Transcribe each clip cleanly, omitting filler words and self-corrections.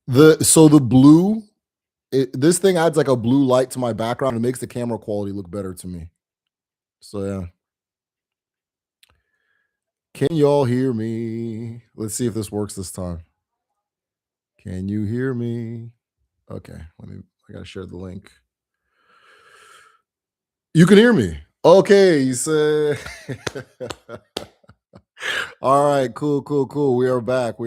The blue, this thing adds like a blue light to my background. It makes the camera quality look better to me. So yeah. Can y'all hear me? Let's see if this works this time. Can you hear me? Okay, I gotta share the link. You can hear me. Okay, you said. All right, cool. We are back. Do.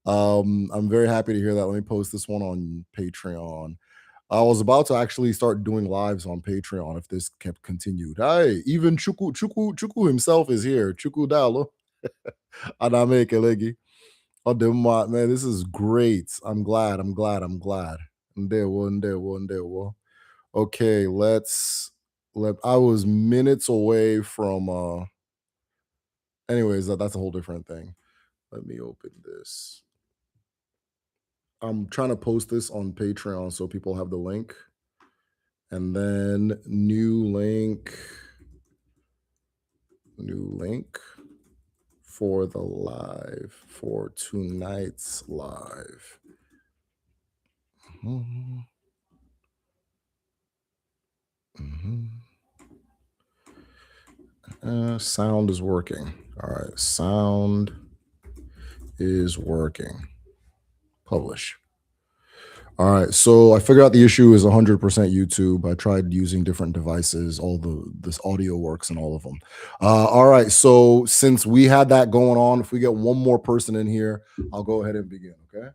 I'm very happy to hear that. Let me post this one on Patreon. I was about to actually start doing lives on Patreon if this kept continued. Hey, even Chuku himself is here. Chuku Dalo. Adame Kelegi. Oh, man, this is great. I'm glad. Ndewo. Okay, I was minutes away from anyways, that's a whole different thing. Let me open this. I'm trying to post this on Patreon so people have the link. And then new link for the live, for tonight's live. Sound is working. All right, sound is working. Publish. All right, so I figured out the issue is 100% YouTube. I tried using different devices. This audio works in all of them. All right, so since we had that going on, if we get one more person in here, I'll go ahead and begin. Okay,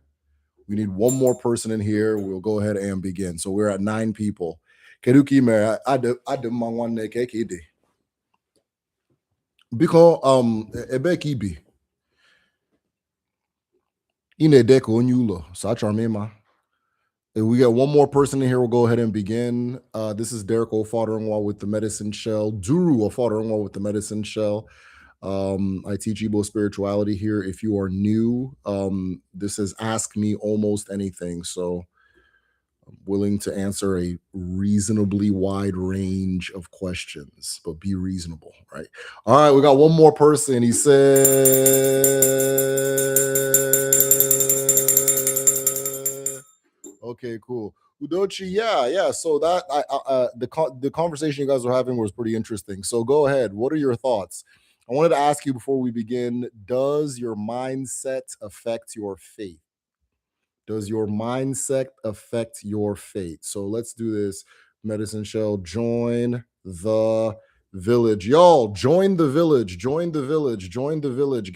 we need one more person in here. We'll go ahead and begin. So we're at 9 people. Keduki me I do my one KKD. Because ebeki bi ine deko onyulo. So I charmema. If we get one more person in here, we'll go ahead and begin. This is Derek Ofaderingwa with the Medicine Shell. Duru Ofaderingwa with the Medicine Shell. I teach Igbo spirituality here. If you are new, this is Ask Me Almost Anything. So I'm willing to answer a reasonably wide range of questions, but be reasonable, right? All right, we got one more person. He said... Okay, cool. Udochi, yeah. So that the conversation you guys were having was pretty interesting. So go ahead. What are your thoughts? I wanted to ask you before we begin, does your mindset affect your faith? Does your mindset affect your fate? So let's do this. Medicine Shell, join the village. Y'all, join the village. Get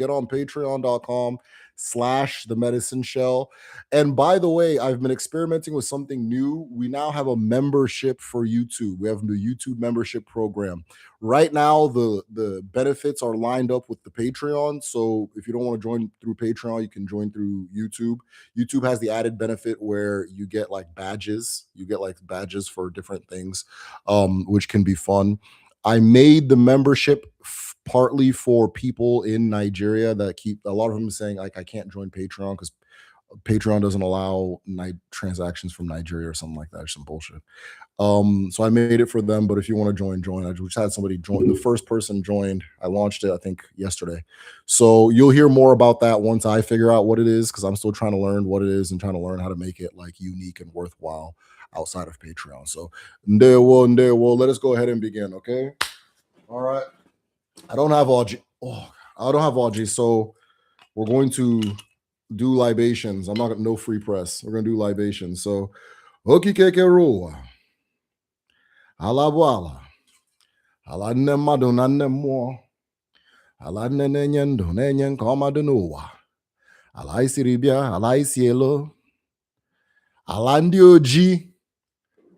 on patreon.com/the medicine shell. And by the way, I've been experimenting with something new. We now have a membership for YouTube. We have the YouTube membership program. Right now, the benefits are lined up with the Patreon. So if you don't want to join through Patreon, you can join through YouTube. YouTube has the added benefit where you get like badges. You get like badges for different things, which can be fun. I made the membership partly for people in Nigeria that keep a lot of them saying like I can't join Patreon because Patreon doesn't allow transactions from Nigeria or something like that, or some bullshit. So I made it for them, but if you want to join. I just had somebody join. The first person joined. I launched it, I think, yesterday. So you'll hear more about that once I figure out what it is, because I'm still trying to learn what it is and trying to learn how to make it like unique and worthwhile outside of Patreon. So ndewo, let us go ahead and begin, okay? All right. I don't have Audrey, so we're going to do libations. I'm not gonna no free press. We're gonna do libations. So okikeke rua. Ala ala nne mmadụ na nne mmụọ, ala nne na-enye ndụ na-enye nke ọma dị n'ụwa, ala isiri bịa, ala isi elo, ala ndị ojii,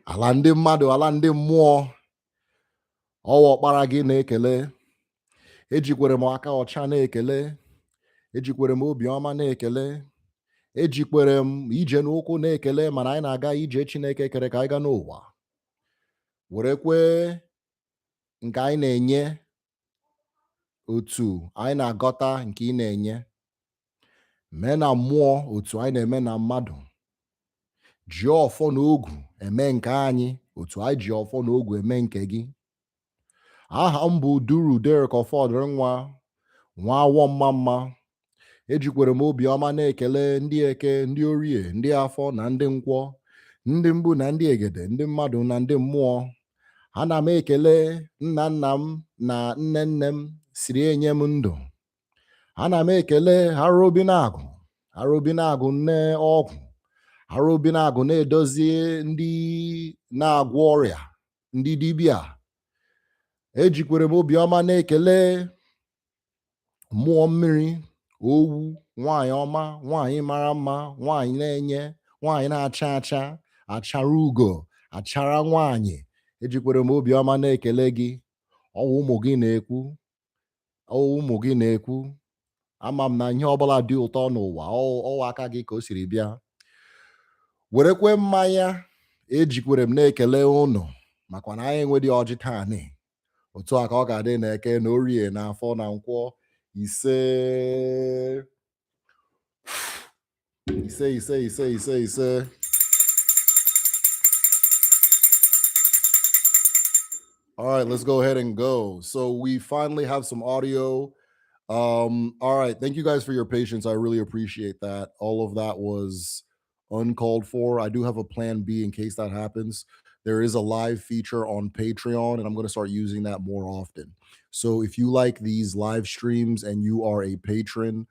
ala ndị mmadụ, ala ndị mmụọ, ọwa ọkpara gị na-ekele, ejikwere m aka ọcha na-ekele, ejikwere m obiọma na-ekele, ejikwere m ije n'ụkwụ na-ekele, mana anyị na-aga ije Chineke kere ka anyị gaa n'ụwa. Werekwe nke anyị na-enye otu anyị na-agọta nke ị na-enye, mee na mmụọ otu anyị na-eme na mmadụ, ji ọfọ na ogu eme nke anyị otu anyị ji ọfọ na ogu eme nke gị. Aha m bụ Duru Derek Ofaderingwa, nwa awọ mma mma, Ejikwere m obiọma na-ekele ndị eke, ndị orie, ndị afọ na ndị nkwọ, ndị mgbu na ndị egede, ndị mmadụ na ndị mmụọ. Ana m ekele nna nna m na nne nne m siri enye m ndụ. Ana m ekele Arobinagụ, Arobinagụ nne ọgwụ, Arobinagụ na-edozie ndị na-agwọ ọrịa, ndị dibịa. Ejikwere m obiọma na-ekele mmụọ mmiri, owu, nwanyị ọma, nwanyị mara mma, nwanyị na-enye, nwanyị na-acha acha, achara ugo, achara nwanyị. Ejikwere m obiọma na-ekele gị. Ọwụ ụmụ gị na-ekwu, ọwụ ụmụ gị na-ekwu. Ama m na ihe ọbụla dị ụtọ n'ụwa ọwa aka gị ka o siri bịa. Werekwe mmanya ejikwere m na-ekele ụnụ makwa na anyị enwedị ọjị taanị. Otu a ka ọ ga-adị na eke na orie na afọ na nkwọ. Ise ise ise ise ise ise. All right, let's go ahead and go. So we finally have some audio. All right, thank you guys for your patience. I really appreciate that. All of that was uncalled for. I do have a plan B in case that happens. There is a live feature on Patreon, and I'm going to start using that more often. So if you like these live streams and you are a patron,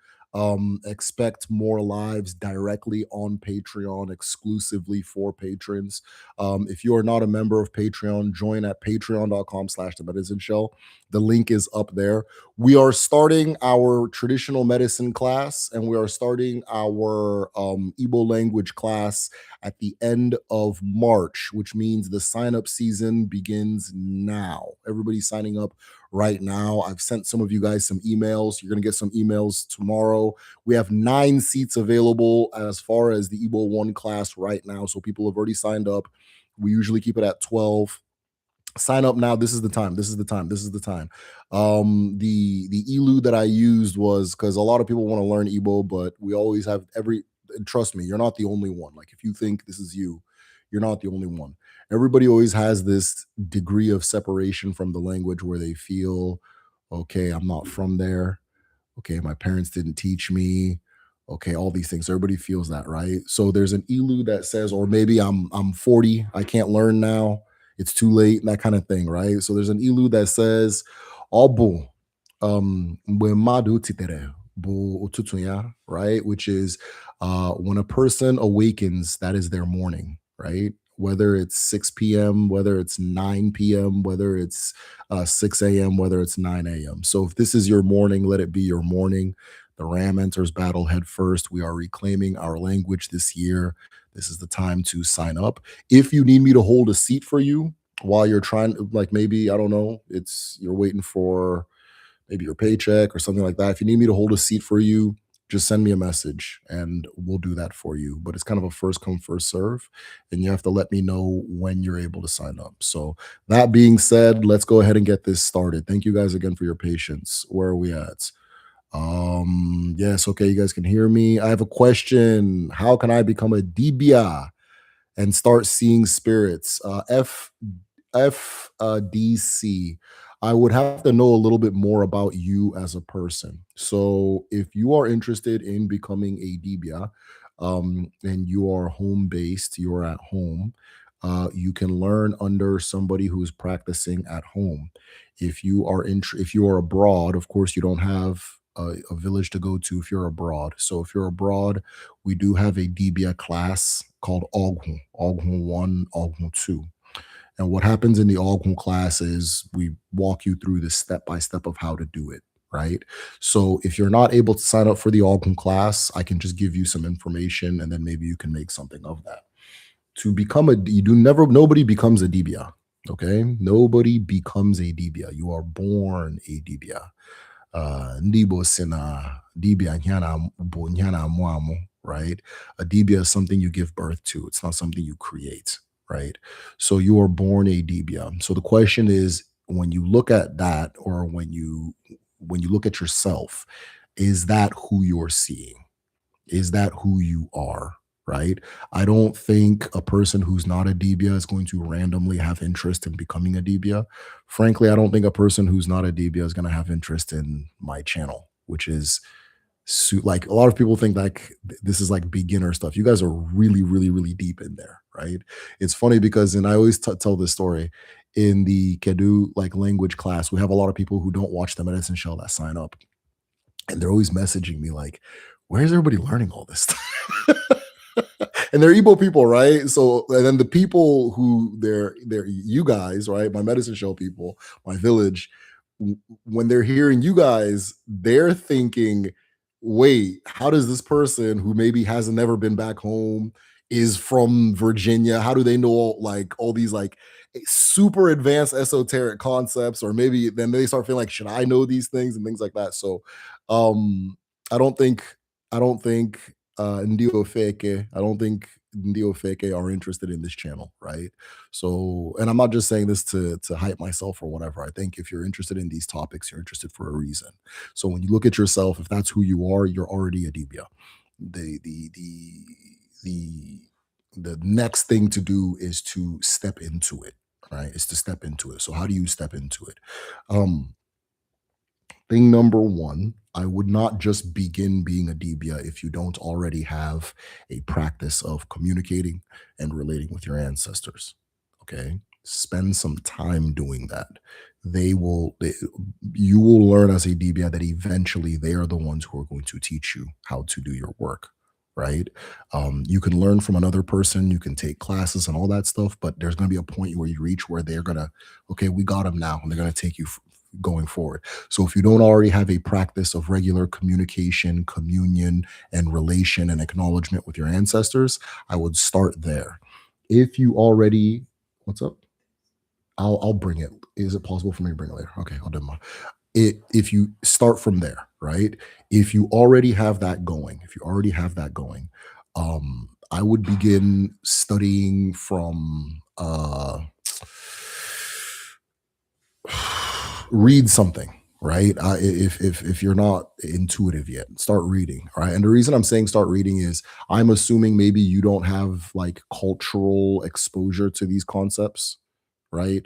expect more lives directly on Patreon exclusively for patrons. If you are not a member of Patreon, join at patreon.com/the medicine show. The link is up there. We are starting our traditional medicine class, and we are starting our Igbo language class at the end of March, which means the sign-up season begins now. Everybody's signing up right now. I've sent some of you guys some emails. You're going to get some emails tomorrow. We have 9 seats available as far as the Igbo 1 class right now. So people have already signed up. We usually keep it at 12. Sign up now. This is the time. This is the time. This is the time. The ELU that I used was because a lot of people want to learn Igbo, but we always have trust me, you're not the only one. Like if you think this is you, you're not the only one. Everybody always has this degree of separation from the language where they feel, okay, I'm not from there. Okay, my parents didn't teach me. Okay, all these things. Everybody feels that, right? So there's an ELU that says, or maybe I'm 40, I can't learn now. It's too late, that kind of thing, right? So there's an ELU that says, Obu, madu titere, bu ututunya, right? Which is when a person awakens, that is their morning, right? Whether it's 6 p.m., whether it's 9 p.m., whether it's 6 a.m., whether it's 9 a.m. So if this is your morning, let it be your morning. The ram enters battle head first. We are reclaiming our language this year. This is the time to sign up. If you need me to hold a seat for you while you're trying, like maybe, I don't know, you're waiting for maybe your paycheck or something like that. If you need me to hold a seat for you, just send me a message and we'll do that for you. But it's kind of a first come, first serve. And you have to let me know when you're able to sign up. So that being said, let's go ahead and get this started. Thank you guys again for your patience. Where are we at? Yes, okay, you guys can hear me. I have a question. How can I become a Dibia and start seeing spirits? DC. I would have to know a little bit more about you as a person. So if you are interested in becoming a Dibia, and you are home based, you're at home, you can learn under somebody who's practicing at home. If you are abroad, of course, you don't have a village to go to if you're abroad. So if you're abroad, we do have a Dibia class called Oghu 1, Oghu 2. And what happens in the Oghu class is we walk you through the step by step of how to do it, right? So if you're not able to sign up for the Oghu class, I can just give you some information and then maybe you can make something of that. To become nobody becomes a Dibia, okay? Nobody becomes a Dibia. You are born a Dibia. Ndibo sina Dibia nyana muamu, right? A Dibia is something you give birth to. It's not something you create, right? So you are born a Dibia. So the question is, when you look at that, or when you look at yourself, is that who you're seeing? Is that who you are? Right? I don't think a person who's not a Dibia is going to randomly have interest in becoming a Dibia. Frankly, I don't think a person who's not a Dibia is going to have interest in my channel, which is Like a lot of people think like this is like beginner stuff. You guys are really, really, really deep in there, right? It's funny because, and I always tell this story in the Kedu like language class. We have a lot of people who don't watch the medicine show that sign up, and they're always messaging me like, "Where's everybody learning all this stuff?" And they're Igbo people, right? So, and then the people who they're you guys, right? My medicine show people, my village, when they're hearing you guys, they're thinking, wait, how does this person who maybe hasn't never been back home, is from Virginia, how do they know like all these like super advanced esoteric concepts? Or maybe then they start feeling like, should I know these things and things like that? So I don't think I don't think I don't think Ndio Feke are interested in this channel, right? So, and I'm not just saying this to hype myself or whatever. I think if you're interested in these topics, you're interested for a reason. So when you look at yourself, if that's who you are, you're already a Dibia. The the next thing to do is to step into it, right? Is to step into it. So how do you step into it? Um, Thing number one, I would not just begin being a Dibia if you don't already have a practice of communicating and relating with your ancestors. Okay. Spend some time doing that. You will learn as a Dibia that eventually they are the ones who are going to teach you how to do your work. Right. You can learn from another person, you can take classes and all that stuff, but there's going to be a point where you reach where they're going to, okay, we got them now. And they're going to take you going forward. So if you don't already have a practice of regular communication, communion, and relation and acknowledgement with your ancestors, I would start there. If you already, what's up? I'll bring it. Is it possible for me to bring it later? Okay, I'll do my if you start from there, right? If you already have that going, I would begin studying from read something, right? If you're not intuitive yet, start reading, right? And the reason I'm saying start reading is I'm assuming maybe you don't have like cultural exposure to these concepts, right?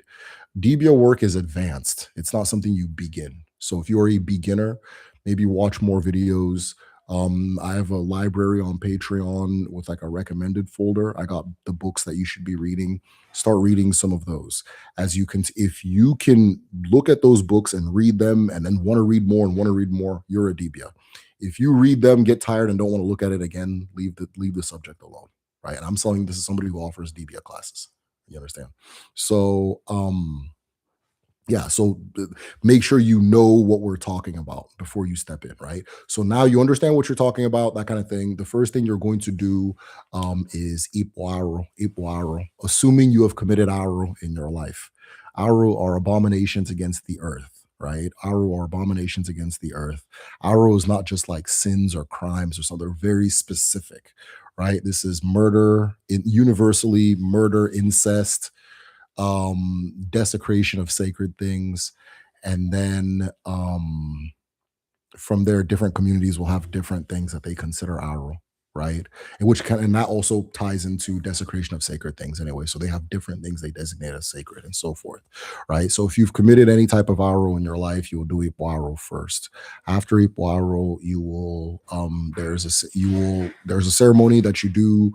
DBO work is advanced. It's not something you begin. So if you're a beginner, maybe watch more videos. I have a library on Patreon with like a recommended folder. I got the books that you should be reading. Start reading some of those. As you can, if you can look at those books and read them and then want to read more and want to read more, you're a DBA. If you read them, get tired and don't want to look at it again, leave the subject alone. Right. And I'm telling this is somebody who offers DBA classes. You understand? So yeah, so make sure you know what we're talking about before you step in, right? So now you understand what you're talking about, that kind of thing. The first thing you're going to do is ipuaro, assuming you have committed aru in your life. Aru are abominations against the earth, right? Aru are abominations against the earth. Aru is not just like sins or crimes or something; they're very specific, right? This is murder, universally murder, incest, desecration of sacred things, and then from there, different communities will have different things that they consider aru, right? And that also ties into desecration of sacred things anyway. So they have different things they designate as sacred and so forth, right? So if you've committed any type of aru in your life, you will do ipuaro first. After ipuaro, you will there's a ceremony that you do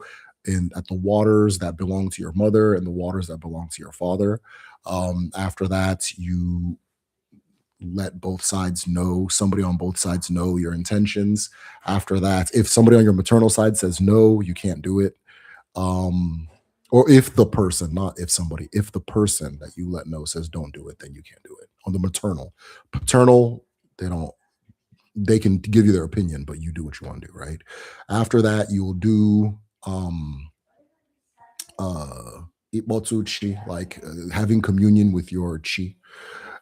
in at the waters that belong to your mother and the waters that belong to your father. After that, you let both sides know, somebody on both sides know your intentions. After that, if somebody on your maternal side says no, you can't do it. Or if the person, not if somebody, if the person that you let know says don't do it, then you can't do it. On the paternal, they don't, they can give you their opinion, but you do what you want to do, right? After that, you will do Ibotsuchi, like having communion with your chi.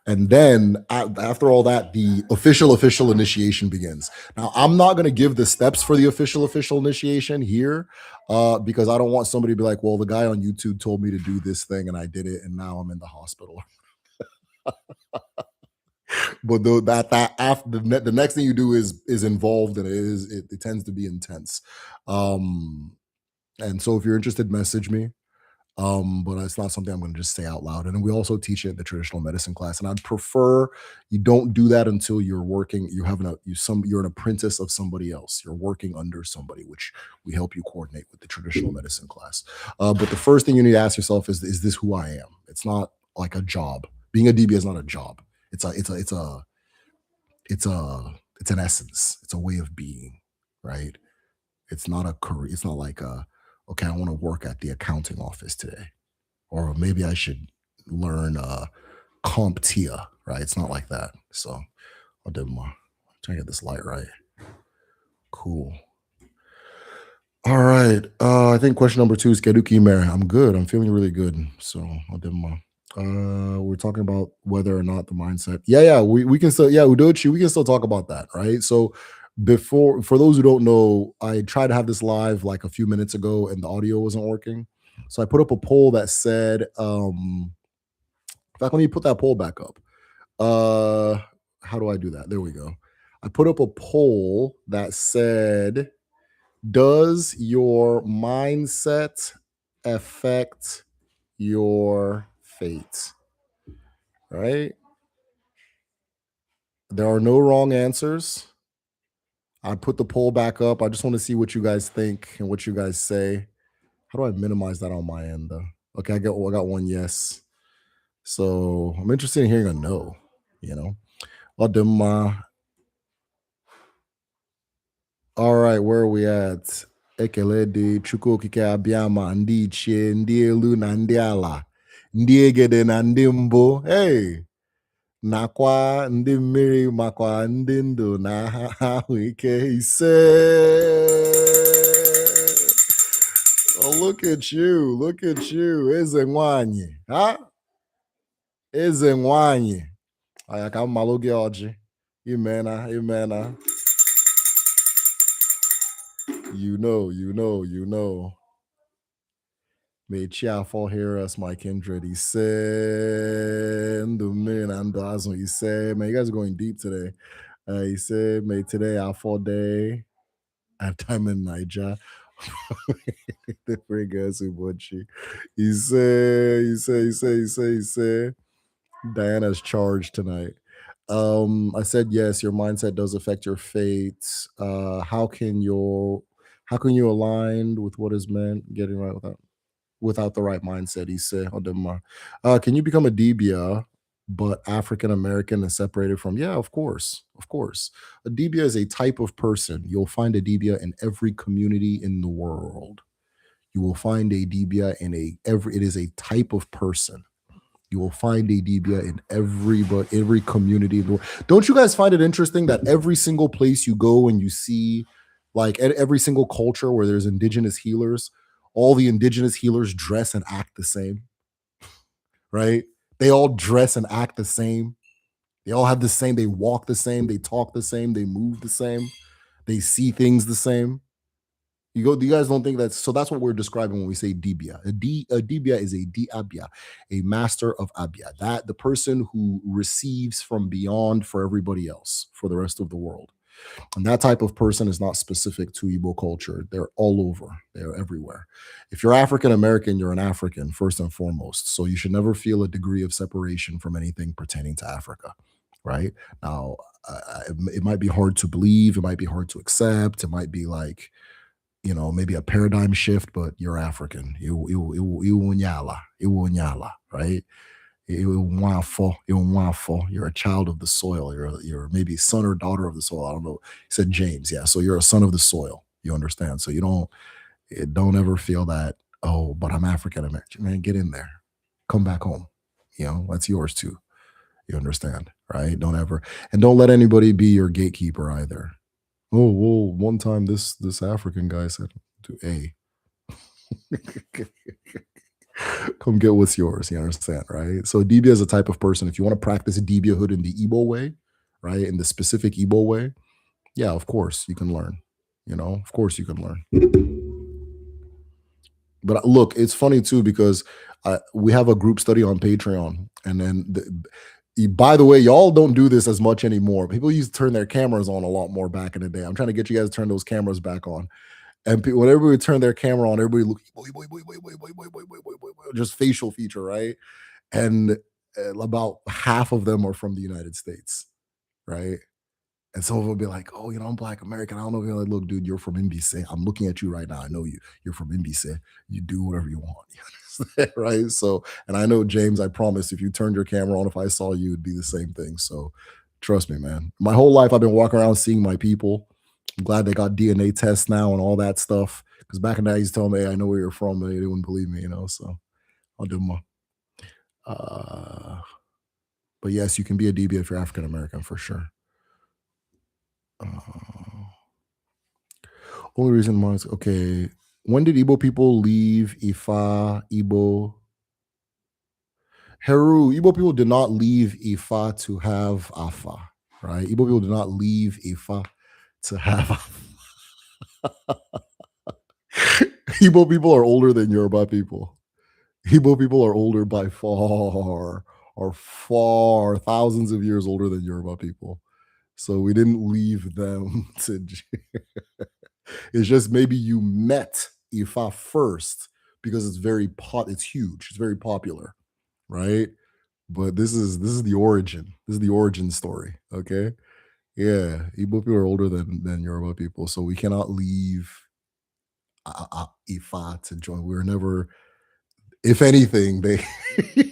And then after all that, the official initiation begins. Now, I'm not going to give the steps for the official initiation here because I don't want somebody to be like, well, the guy on YouTube told me to do this thing and I did it and now I'm in the hospital. But that after the next thing you do is involved and it tends to be intense. And so if you're interested, message me. But it's not something I'm going to just say out loud. And then we also teach it in the traditional medicine class. And I'd prefer you don't do that until you're working. You're an apprentice of somebody else. You're working under somebody, which we help you coordinate with the traditional medicine class. But the first thing you need to ask yourself is this who I am? It's not like a job. Being a DB is not a job. It's an essence. It's a way of being, right? It's not a career. It's not like okay, I want to work at the accounting office today, or maybe I should learn CompTIA, right? It's not like that. So I'll do my trying to get this light right. Cool. All right. I think question number 2 is Keduki Mare. I'm good. I'm feeling really good. So I'll do my we're talking about whether or not the mindset. Yeah, we can still, Udochi, we can still talk about that, right? So for those who don't know, I tried to have this live like a few minutes ago and the audio wasn't working. So I put up a poll that said, in fact, let me put that poll back up. How do I do that? There we go. I put up a poll that said, does your mindset affect your fate? Right? There are no wrong answers. I put the poll back up. I just want to see what you guys think and what you guys say. How do I minimize that on my end though? Okay, I got one yes. So I'm interested in hearing a no, you know. All right, where are we at? Ekele dị Chukwu okike abịa ma ndị ichie, ndị elu na ndị ala, ndị egede na ndị mbụ. Hey, nakwa ndị mmiri makwa ndị ndụ na ahụ ike ise. Oh, look at you. Look at you. Eze nwanyị. Huh? Eze nwanyị. Aya ka mmalụ gị ọjị. Imena, imena. You know. May Chiafo hear us, my kindred. He said, he said, man, you guys are going deep today. He said, may today our 4-day and time in Niger. The very good Subochi. He said, Diana's charged tonight. I said yes, your mindset does affect your fate. How can you align with what is meant? Getting right without the right mindset, he said. Can you become a Dibia, but African American and separated from? Yeah, of course. Of course. A Dibia is a type of person. You'll find a Dibia in every community in the world. You will find a Dibia it is a type of person. You will find a Dibia in every community in the world. Don't you guys find it interesting that every single place you go and you see, like every single culture where there's indigenous healers, all the indigenous healers dress and act the same, right? They all dress and act the same. They all have the same, they walk the same, they talk the same, they move the same, they see things the same. You guys don't think that's what we're describing when we say Dibia. A Dibia is a Diabia, a master of Abia. That the person who receives from beyond for everybody else, for the rest of the world. And that type of person is not specific to Igbo culture. They're all over. They're everywhere. If you're African American, you're an African first and foremost. So you should never feel a degree of separation from anything pertaining to Africa. Right now, it might be hard to believe. It might be hard to accept. It might be like, maybe a paradigm shift, but you're African. Iwunyala, right? You're a child of the soil. You're maybe son or daughter of the soil. I don't know. He said James. Yeah. So you're a son of the soil. You understand? So you don't ever feel that, oh, but I'm African American. Man, get in there. Come back home. That's yours too. You understand? Right? Don't let anybody be your gatekeeper either. Oh, well, one time this African guy said to A, come get what's yours. You understand, right? So Dibia is a type of person. If you want to practice Dibia-hood in the Igbo way, right, in the specific Igbo way, yeah, of course you can learn. Of course you can learn. But look, it's funny too because we have a group study on Patreon, and then by the way, y'all don't do this as much anymore. People used to turn their cameras on a lot more back in the day. I'm trying to get you guys to turn those cameras back on. And whenever we turn their camera on, everybody look, just facial feature, right? And about half of them are from the United States, right? And some of them will be like, "Oh, I'm Black American." I don't know. You're like, "Look, dude, you're from NBC. I'm looking at you right now. I know you. You're from NBC. You do whatever you want." You understand, right? So, and I know James. I promise, if you turned your camera on, if I saw you, it'd be the same thing. So, trust me, man. My whole life, I've been walking around seeing my people. I'm glad they got DNA tests now and all that stuff. Because back in the day, he's telling me, "Hey, I know where you're from," and they wouldn't believe me. So I'll do my. Uh, but yes, you can be a DB if you're African American for sure. Uh, Only reason why is okay. When did Igbo people leave Ifa, Igbo? Heru, Igbo people did not leave Ifa to have Afa, right? Igbo people did not leave Ifa to have Afa. Igbo people are older than Yoruba people. Igbo people are older by far, or far thousands of years older than Yoruba people. So we didn't leave them to. It's just maybe you met Ifa first because it's huge, it's very popular, right? But this is the origin. This is the origin story. Okay. Yeah. Igbo people are older than Yoruba people. So we cannot leave Ifa to join. We were never, if anything, they you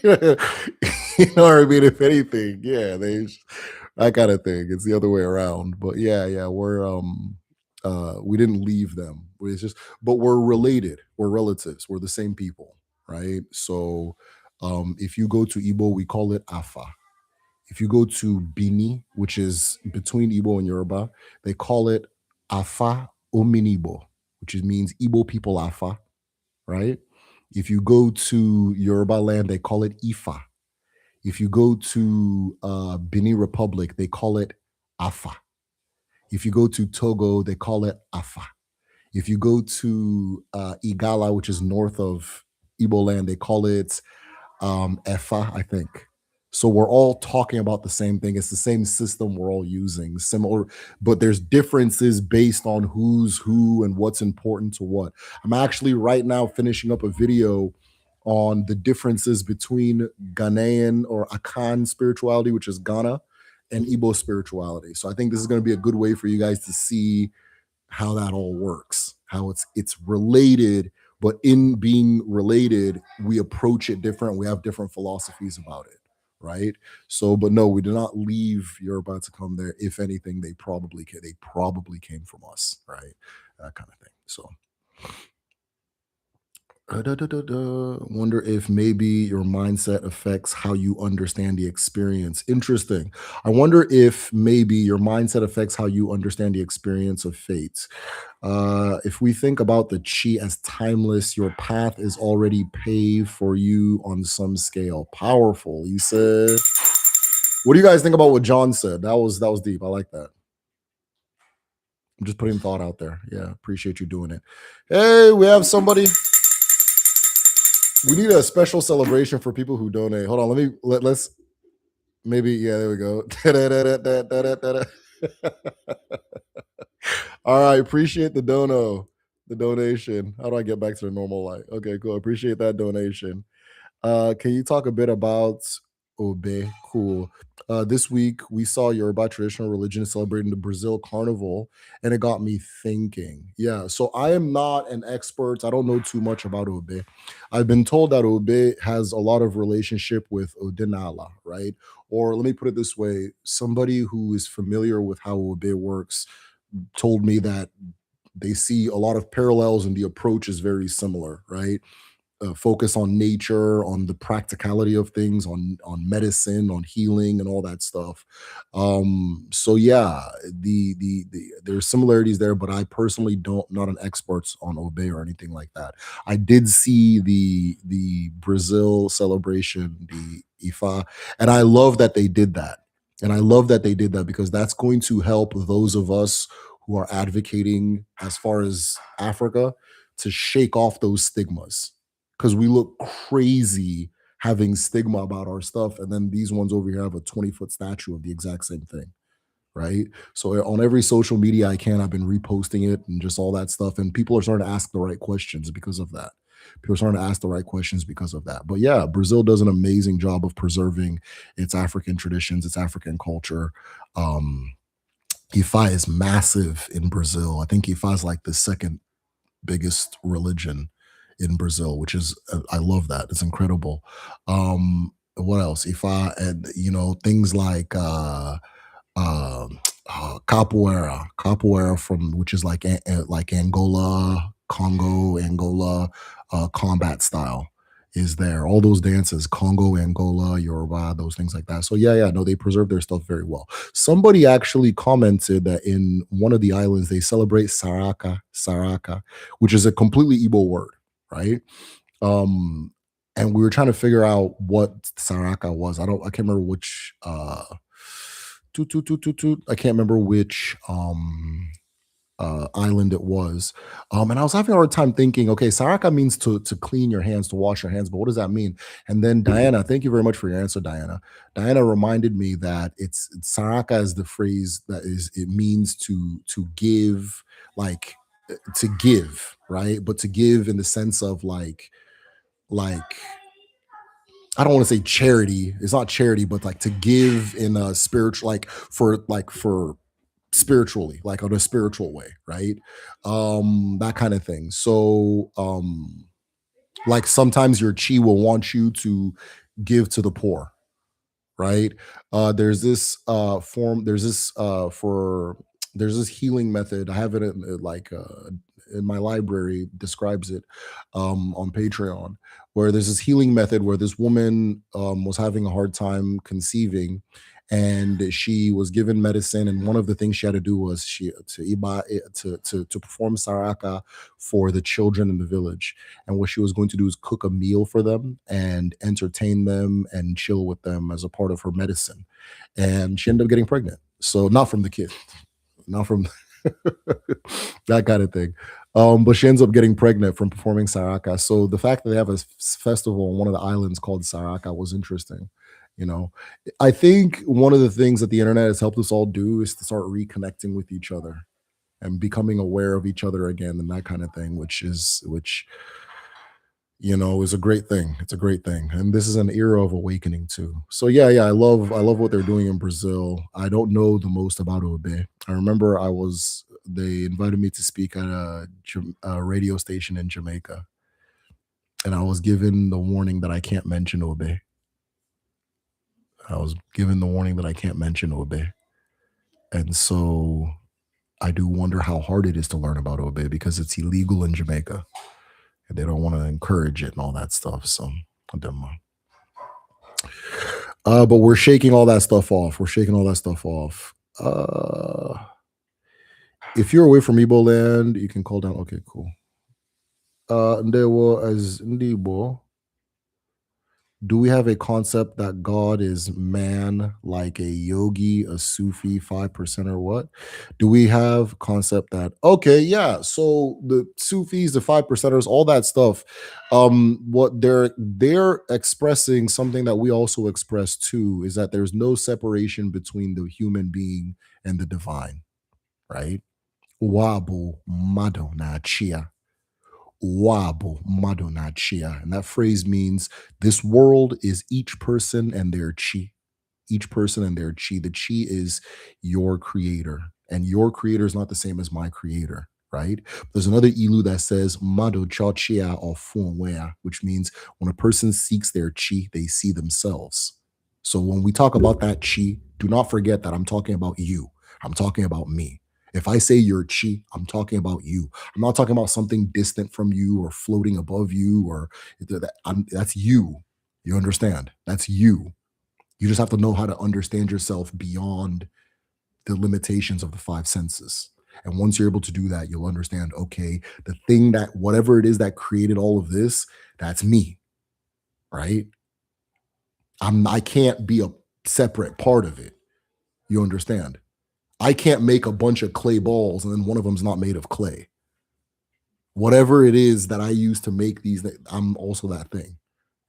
know what I mean? If anything, yeah, that kind of thing. It's the other way around. But yeah, we didn't leave them. It's just, but we're related, we're relatives, we're the same people, right? So if you go to Igbo, we call it Afa. If you go to Bini, which is between Igbo and Yoruba, they call it Afa Ominibo, which means Igbo people Afa, right? If you go to Yoruba land, they call it Ifa. If you go to Benin Republic, they call it Afa. If you go to Togo, they call it Afa. If you go to Igala, which is north of Igbo land, they call it Efa, I think. So we're all talking about the same thing. It's the same system we're all using, similar, but there's differences based on who's who and what's important to what. I'm actually right now finishing up a video on the differences between Ghanaian or Akan spirituality, which is Ghana, and Igbo spirituality. So I think this is going to be a good way for you guys to see how that all works, how it's related, but in being related, we approach it different. We have different philosophies about it, right? So, but no, we did not leave Yoruba to come there. If anything, they probably came from us, right? That kind of thing. So wonder if maybe your mindset affects how you understand the experience. Interesting. I wonder if maybe your mindset affects how you understand the experience of fate. If we think about the chi as timeless, your path is already paved for you on some scale. Powerful. You said. What do you guys think about what John said? That was deep. I like that. I'm just putting thought out there. Yeah, appreciate you doing it. Hey, we have somebody. We need a special celebration for people who donate. Hold on, let's maybe, yeah, there we go. All right, appreciate the donation. How do I get back to the normal light? Okay, cool. Appreciate that donation. Can you talk a bit about Obe? Cool. This week we saw Yoruba traditional religion celebrating the Brazil Carnival, and it got me thinking. Yeah, so I am not an expert. I don't know too much about Obe. I've been told that Obe has a lot of relationship with Odinala, right? Or let me put it this way: somebody who is familiar with how Obe works told me that they see a lot of parallels and the approach is very similar, right? Focus on nature, on the practicality of things, on medicine, on healing, and all that stuff. So yeah, there's similarities there, but I personally don't not an expert on Obey or anything like that. I did see the Brazil celebration, the IFA, and I love that they did that. And I love that they did that because that's going to help those of us who are advocating as far as Africa to shake off those stigmas because we look crazy having stigma about our stuff. And then these ones over here have a 20-foot statue of the exact same thing. Right. So on every social media I can, I've been reposting it and just all that stuff. And people are starting to ask the right questions because of that. People are starting to ask the right questions because of that. But yeah, Brazil does an amazing job of preserving its African traditions, its African culture. Um, Ifa is massive in Brazil. I think Ifa is like the second biggest religion in Brazil, which is I love that. It's incredible. What else? Ifa and things like capoeira from which is like like Angola, Congo, Angola combat style is there. All those dances, Congo, Angola, Yoruba, those things like that. So yeah, no, they preserve their stuff very well. Somebody actually commented that in one of the islands they celebrate Saraka, which is a completely Igbo word, right? Um, and we were trying to figure out what Saraka was. I can't remember which I can't remember which island it was. And I was having a hard time thinking, okay, Saraka means to clean your hands, to wash your hands, but what does that mean? And then Diana, thank you very much for your answer, Diana. Diana reminded me that it's Saraka is the phrase that is it means to give, like to give, right? But to give in the sense of like I don't want to say charity. It's not charity, but like to give in a spiritual, like for spiritually, like on a spiritual way, right? That kind of thing. So like sometimes your chi will want you to give to the poor, right? There's this form, there's this healing method. I have it in my library, describes it on Patreon, where there's this healing method where this woman was having a hard time conceiving, and she was given medicine, and one of the things she had to do was she to to perform saraka for the children in the village. And what she was going to do is cook a meal for them and entertain them and chill with them as a part of her medicine. And she ended up getting pregnant. So not from the kid, not from that kind of thing. But she ends up getting pregnant from performing Saraka. So the fact that they have a festival on one of the islands called Saraka was interesting. You know, I think one of the things that the internet has helped us all do is to start reconnecting with each other and becoming aware of each other again and that kind of thing, which is a great thing. It's a great thing. And this is an era of awakening too. So yeah, I love what they're doing in Brazil. I don't know the most about Obe. I remember they invited me to speak at a radio station in Jamaica, and I was given the warning that I can't mention Obe. I was given the warning that I can't mention Obe. And so I do wonder how hard it is to learn about Obe because it's illegal in Jamaica and they don't want to encourage it and all that stuff. So I don't know. But we're shaking all that stuff off. We're shaking all that stuff off. If you're away from Igbo land, you can call down. Okay, cool. There was Ndibo. Do we have a concept that God is man, like a yogi, a Sufi, 5% or what? Do we have concept that okay, yeah, so the Sufis, the 5%ers, all that stuff, what they're expressing something that we also express too, is that there's no separation between the human being and the divine, right? Wabu Madonna Chia. Wabu Madonna Chia. And that phrase means this world is each person and their chi. Each person and their chi. The chi is your creator, and your creator is not the same as my creator, right? There's another ilu that says Mado Cha Chia or Funwea, which means when a person seeks their chi, they see themselves. So when we talk about that chi, do not forget that I'm talking about you. I'm talking about me. If I say your chi, I'm talking about you. I'm not talking about something distant from you or floating above you or that's you. You understand? That's you. You just have to know how to understand yourself beyond the limitations of the five senses. And once you're able to do that, you'll understand, okay, the thing that whatever it is that created all of this, that's me. Right? I can't be a separate part of it. You understand? I can't make a bunch of clay balls and then one of them's not made of clay. Whatever it is that I use to make these, I'm also that thing.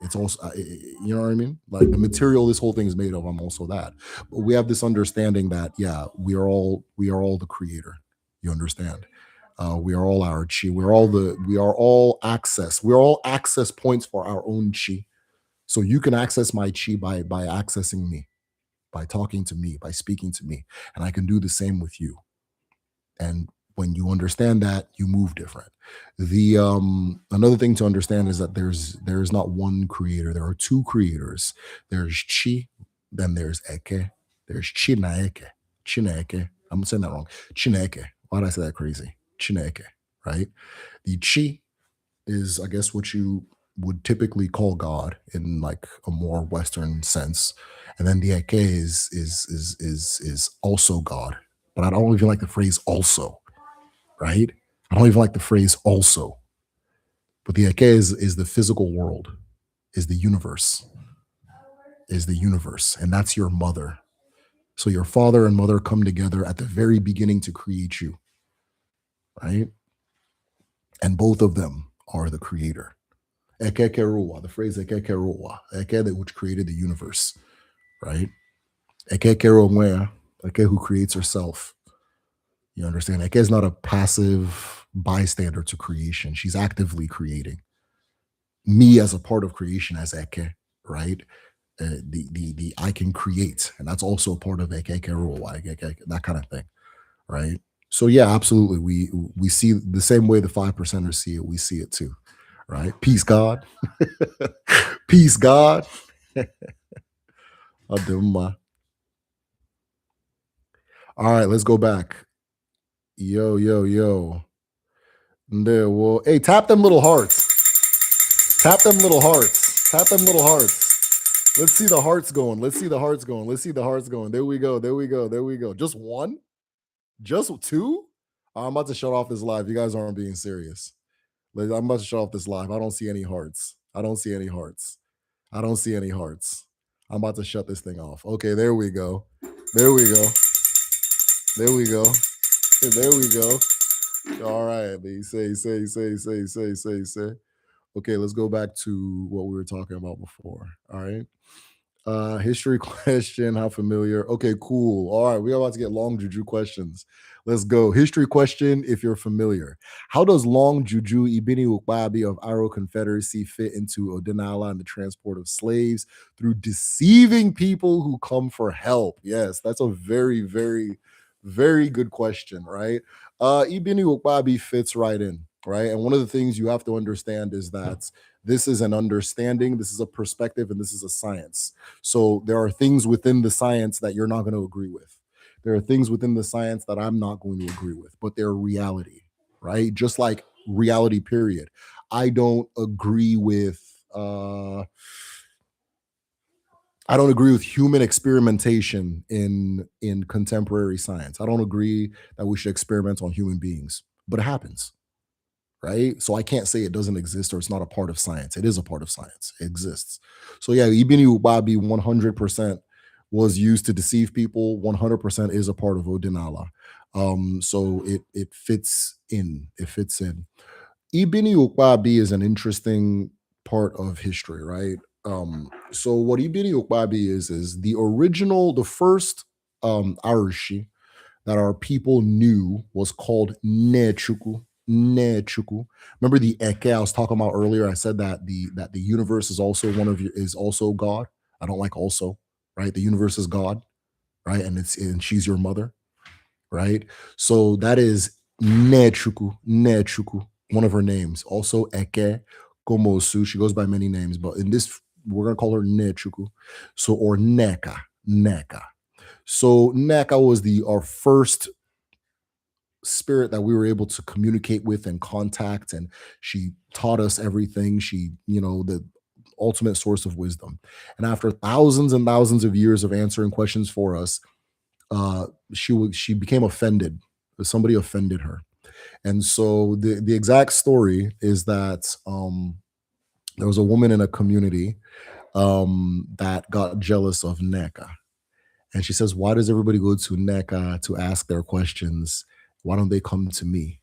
It's also, you know what I mean? Like the material this whole thing is made of, I'm also that. But we have this understanding that, yeah, we are all the creator. You understand? We are all our chi. We are all access points for our own chi. So you can access my chi by accessing me, by talking to me, by speaking to me, and I can do the same with you. And when you understand that, you move different. The Another thing to understand is that there is not one creator. There are two creators. There's chi, then there's eke. There's chinaeke. Chinaeke. I'm saying that wrong. Chineke. Why did I say that crazy? Chineke, right? The chi is, I guess, what you would typically call God in like a more Western sense, and then the Eke is also God. But I don't even like the phrase "also," right? I don't even like the phrase "also." But the Eke is the physical world, is the universe, and that's your mother. So your father and mother come together at the very beginning to create you, right? And both of them are the creator. Ekekeruwa, the phrase Ekekeruwa, Eke that which created the universe, right? Ekekeromwea, Eke who creates herself. You understand? Eke is not a passive bystander to creation. She's actively creating. Me as a part of creation as Eke, right? The I can create, and that's also a part of Ekekeruwa, that kind of thing, right? So yeah, absolutely. We see the same way the 5%ers see it, we see it too, right? Peace, God. Peace, God. Adumma. All right, let's go back. Yo, yo, yo. There, well, hey, tap them little hearts. Tap them little hearts. Tap them little hearts. Let's see the hearts going. Let's see the hearts going. Let's see the hearts going. There we go. There we go. There we go. Just one? Just two? I'm about to shut off this live. You guys aren't being serious. I'm about to shut off this live. I don't see any hearts. I don't see any hearts. I don't see any hearts. I'm about to shut this thing off. Okay, there we go. There we go. There we go. There we go. All right. They say. Okay, let's go back to what we were talking about before. All right. History question. How familiar? Okay, cool. All right. We're about to get long juju questions. Let's go. History question. If you're familiar, how does long juju Ibini Ukbabi of Aro Confederacy fit into Odinala and the transport of slaves through deceiving people who come for help? Yes, that's a very, very, very good question, right? Ibini Ukbabi fits right in, right? And one of the things you have to understand is that this is an understanding, this is a perspective, and this is a science. So there are things within the science that you're not going to agree with. There are things within the science that I'm not going to agree with, but they're reality, right? Just like reality, period. I don't agree with I don't agree with human experimentation in contemporary science. I don't agree that we should experiment on human beings, but it happens, right? So I can't say it doesn't exist or it's not a part of science. It is a part of science. It exists. So yeah, Ibini Ubabi 100% was used to deceive people. 100% is a part of Odinala. So it fits in. It fits in. Ibini Ukbabi is an interesting part of history, right? So what Ibini Ukbabi is the first Arishi that our people knew was called Nechuku. Nechuku. Remember the Eke I was talking about earlier? I said that the universe is also is also God. I don't like also, right? The universe is God, right? And she's your mother, right? So that is Nechuku, Nechuku, one of her names. Also Eke Komosu. She goes by many names, but in this we're gonna call her Nechuku. So or Neka, Neka. So Neka was the our first spirit that we were able to communicate with and contact, and she taught us everything. She, the ultimate source of wisdom. And after thousands and thousands of years of answering questions for us, she became offended. Somebody offended her, and so the exact story is that there was a woman in a community that got jealous of Neka, and she says, "Why does everybody go to Neka to ask their questions? Why don't they come to me?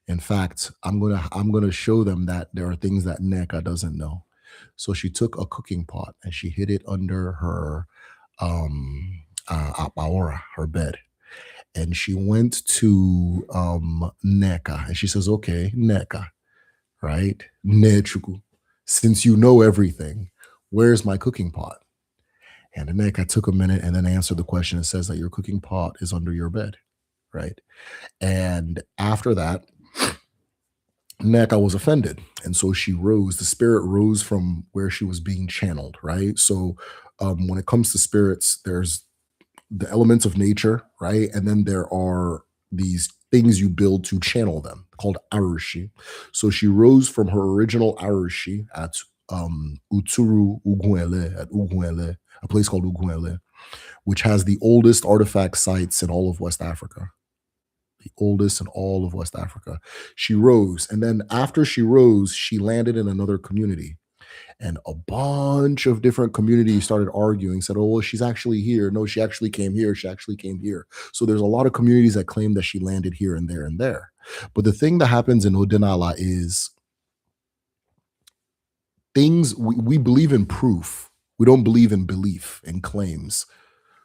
In fact, I'm gonna show them that there are things that Neka doesn't know." So she took a cooking pot and she hid it under her apaora, her bed. and she went to Neka, and she says, "Okay, Neka, right? Nechuku, since you know everything, where's my cooking pot?" And Neka took a minute and then answered the question and says that your cooking pot is under your bed, right? And after that, Neka was offended. And so she rose, the spirit rose from where she was being channeled, right? So when it comes to spirits, there's the elements of nature, right? And then there are these things you build to channel them called arushi. So she rose from her original arushi at Uturu Uguele, at Uguele, a place called Uguele, which has the oldest artifact sites in all of West Africa. The oldest in all of West Africa. She rose. And then after she rose, she landed in another community, and a bunch of different communities started arguing, said, "Oh, well, she's actually here. No, she actually came here. She actually came here." So there's a lot of communities that claim that she landed here and there and there. But the thing that happens in Odinala is things we believe in proof. We don't believe in belief and claims.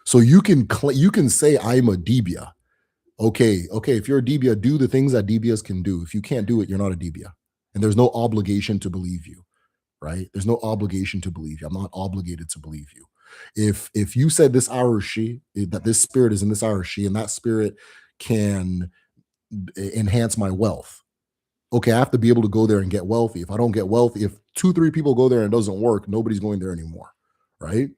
So you can say I'm a Dibia. Okay, if you're a Dibia, do the things that Dibias can do. If you can't do it, you're not a Dibia. And there's no obligation to believe you, right? There's no obligation to believe you. I'm not obligated to believe you. If you said this Arashi, that this spirit is in this Arashi, and that spirit can enhance my wealth. Okay, I have to be able to go there and get wealthy. If I don't get wealthy, if two, three people go there and it doesn't work, nobody's going there anymore, right?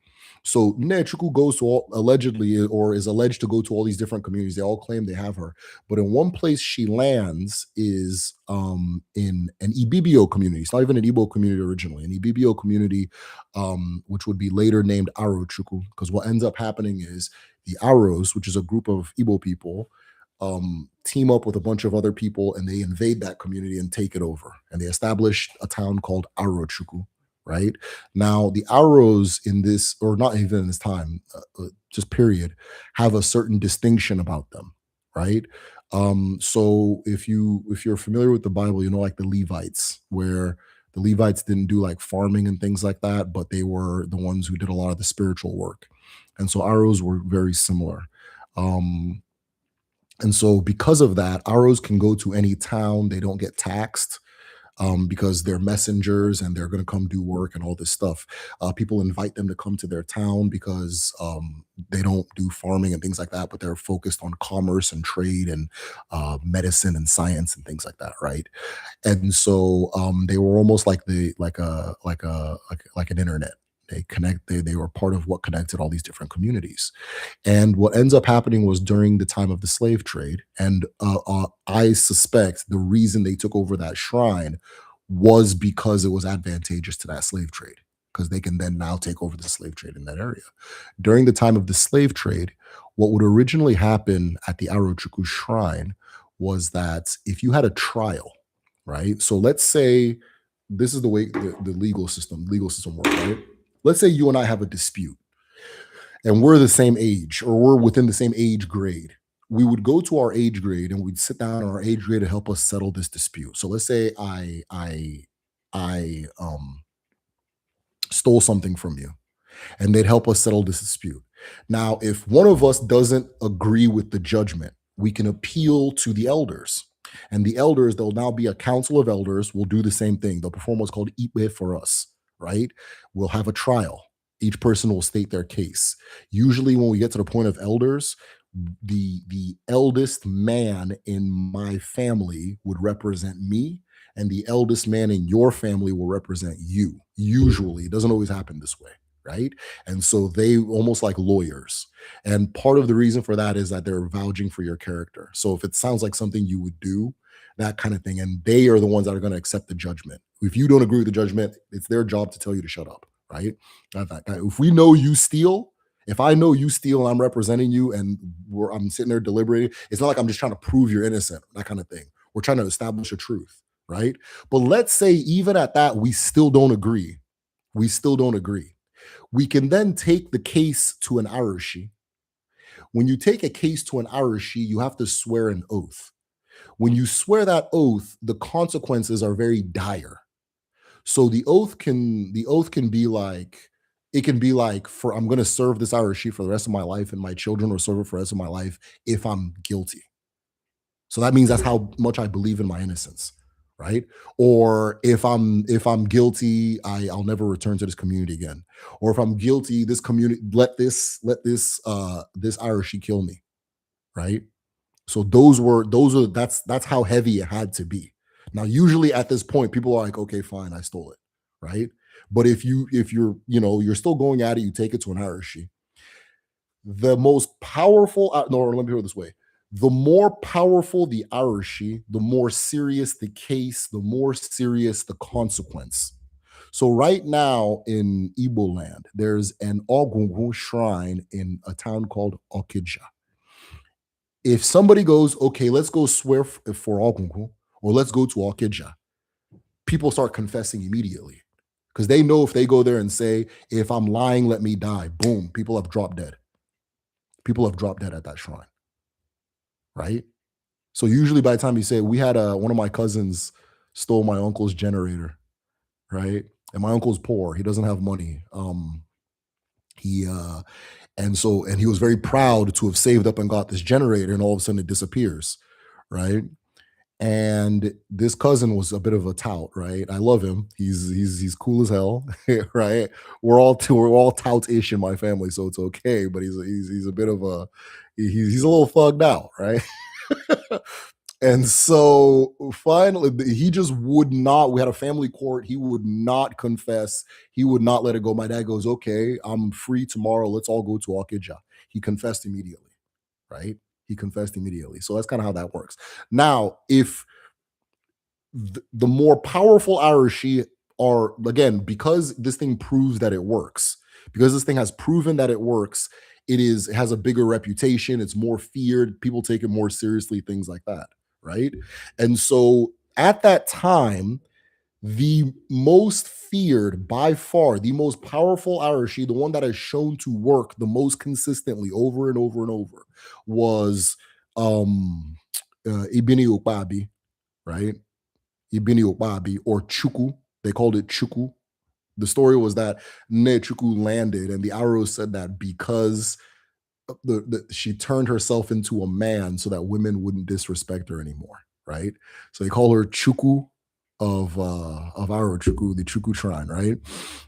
So Nechuku goes to all, allegedly or is alleged to go to all these different communities. They all claim they have her, but in one place she lands is in an Ibibio community. It's not even an Igbo community originally, an Ibibio community, which would be later named Arochuku. Because what ends up happening is the Aros, which is a group of Igbo people, team up with a bunch of other people and they invade that community and take it over. And they established a town called Arochuku, right? Now, the Aros in this, or not even in this time, just period, have a certain distinction about them, right? So if you're familiar with the Bible, you know, like the Levites, where the Levites didn't do like farming and things like that, but they were the ones who did a lot of the spiritual work. And so Aros were very similar. Um, and so, because of that, ROs can go to any town. They don't get taxed because they're messengers and they're going to come do work and all this stuff. People invite them to come to their town because they don't do farming and things like that, but they're focused on commerce and trade and medicine and science and things like that, right? And so they were almost like like an internet. They were part of what connected all these different communities. And what ends up happening was during the time of the slave trade, and I suspect the reason they took over that shrine was because it was advantageous to that slave trade, because they can then now take over the slave trade in that area. During the time of the slave trade, what would originally happen at the Arochuku shrine was that if you had a trial, right? So let's say this is the way the legal system works, right? Let's say you and I have a dispute and we're the same age or we're within the same age grade. We would go to our age grade and we'd sit down on our age grade to help us settle this dispute. So let's say I stole something from you and they'd help us settle this dispute. Now, if one of us doesn't agree with the judgment, we can appeal to the elders. And the elders, there'll now be a council of elders, will do the same thing. They'll perform what's called Ipe for us, right? We'll have a trial. Each person will state their case. Usually, when we get to the point of elders, the eldest man in my family would represent me, and the eldest man in your family will represent you. Usually, it doesn't always happen this way, right? And so they almost like lawyers. And part of the reason for that is that they're vouching for your character. So if it sounds like something you would do, that kind of thing, and they are the ones that are going to accept the judgment. If you don't agree with the judgment, it's their job to tell you to shut up, right? If we know you steal, if I know you steal and I'm representing you and I'm sitting there deliberating, it's not like I'm just trying to prove you're innocent, that kind of thing. We're trying to establish a truth, right? But let's say even at that, we still don't agree. We still don't agree. We can then take the case to an Arashi. When you take a case to an Arashi, you have to swear an oath. When you swear that oath, the consequences are very dire. So the oath can be like, It can be like, for I'm going to serve this Irish for the rest of my life, and my children will serve it for the rest of my life if I'm guilty. So that means that's how much I believe in my innocence, right? Or if I'm guilty, I'll never return to this community again. Or if I'm guilty, this community, this Irishie kill me, right? So those are that's how heavy it had to be. Now, usually at this point, people are like, okay, fine, I stole it, right? But if you're you're still going at it, you take it to an Irish. The most powerful, no, let me put it this way. The more powerful the Irishi, the more serious the case, the more serious the consequence. So right now in Igbo land, there's an Ogungun shrine in a town called Okija. If somebody goes, okay, let's go swear for Ogungun, or let's go to Okija, people start confessing immediately because they know if they go there and say, if I'm lying, let me die, boom, people have dropped dead. People have dropped dead at that shrine, right? So usually by the time you say, we had one of my cousins stole my uncle's generator, right? And my uncle's poor; he doesn't have money. He and he was very proud to have saved up and got this generator, and all of a sudden it disappears, right? And this cousin was a bit of a tout, right? I love him. He's cool as hell, right? We're all tout-ish in my family, so it's okay. But he's a bit of a he's a little thugged out, right? And so finally, he just would not. We had a family court. He would not confess. He would not let it go. My dad goes, "Okay, I'm free tomorrow. Let's all go to Okija." He confessed immediately, right? He confessed immediately. So that's kind of how that works. Now, if the more powerful Irishi are, again, because this thing proves that it works, because this thing has proven that it works, it has a bigger reputation, it's more feared, people take it more seriously, things like that, right? And so at that time, the most feared, by far the most powerful Irishi, the one that has shown to work the most consistently over and over and over, was Ibini Ukpabi, right? Ibini Okpabi, or Chuku. They called it Chuku. The story was that Ne Chuku landed, and the arrow said that because she turned herself into a man so that women wouldn't disrespect her anymore, right? So they call her Chuku of Aro Chuku, the Chuku shrine, right?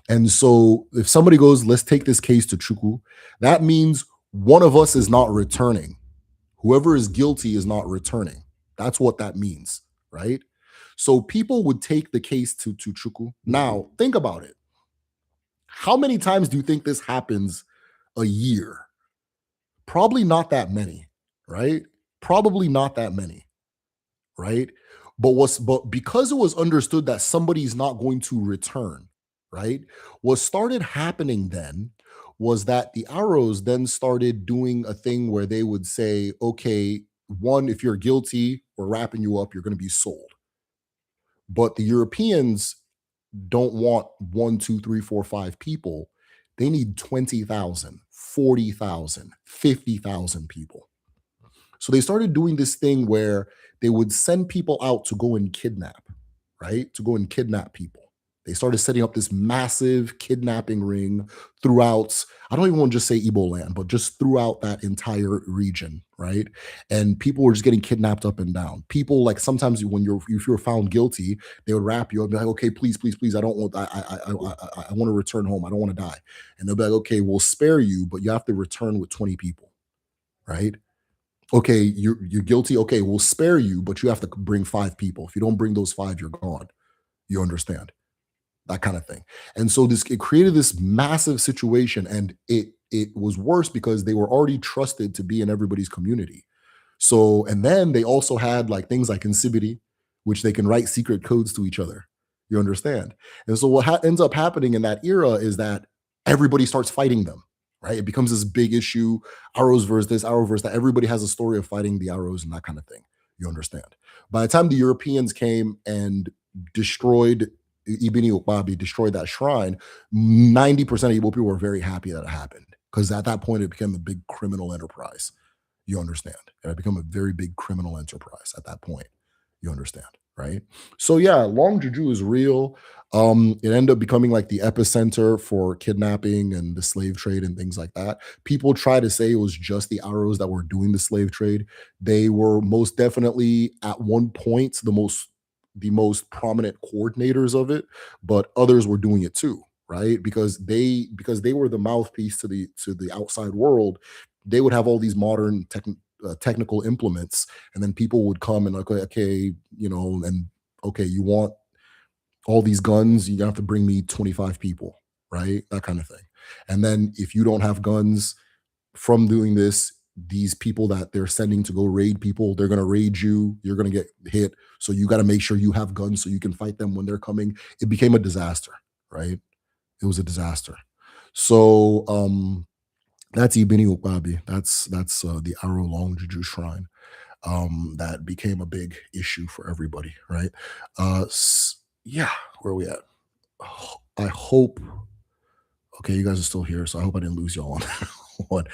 And so if somebody goes, let's take this case to Chuku, that means one of us is not returning. Whoever is guilty is not returning. That's what that means, right? So people would take the case to Chuku. Now, think about it. How many times do you think this happens a year? Probably not that many, right? Probably not that many, right? But because it was understood that somebody's not going to return, right? What started happening then was that the arrows then started doing a thing where they would say, okay, one, if you're guilty, we're wrapping you up, you're going to be sold. But the Europeans don't want one, two, three, four, five people. They need 20,000, 40,000, 50,000 people. So they started doing this thing where they would send people out to go and kidnap, right? To go and kidnap people. They started setting up this massive kidnapping ring throughout, I don't even want to just say Igbo land, but just throughout that entire region, right? And people were just getting kidnapped up and down. People, like, sometimes if you're found guilty, they would wrap you up and be like, okay, please, please, please, I don't want, I want to return home. I don't want to die. And they'll be like, okay, we'll spare you, but you have to return with 20 people, right? Okay, you're guilty. Okay, we'll spare you, but you have to bring five people. If you don't bring those five, you're gone. You understand? That kind of thing. And so it created this massive situation, and it was worse because they were already trusted to be in everybody's community. So, and then they also had like things like insibity, which they can write secret codes to each other. You understand? And so what ends up happening in that era is that everybody starts fighting them, right? It becomes this big issue, arrows versus this, arrow versus that. Everybody has a story of fighting the arrows and that kind of thing. You understand? By the time the Europeans came and destroyed Ibini Ukbabi, destroyed that shrine, 90% of Igbo people were very happy that it happened, because at that point it became a big criminal enterprise. You understand? It had become a very big criminal enterprise at that point. You understand, right? So yeah, Long Juju is real. It ended up becoming like the epicenter for kidnapping and the slave trade and things like that. People try to say it was just the arrows that were doing the slave trade. They were most definitely at one point the most prominent coordinators of it, but others were doing it too, right? Because they were the mouthpiece to the outside world. They would have all these modern technical implements, and then people would come and like, okay, and okay, you want all these guns, you have to bring me 25 people, right? That kind of thing. And then if you don't have guns from doing this, these people that they're sending to go raid people, they're going to raid you, you're going to get hit. So you got to make sure you have guns so you can fight them when they're coming. It became a disaster, right? It was a disaster. So that's Ibini Ukbabi. That's the Arrow Long Juju Shrine. That became a big issue for everybody, right? Yeah, where are we at? I hope. Okay, you guys are still here, so I hope I didn't lose y'all on that one.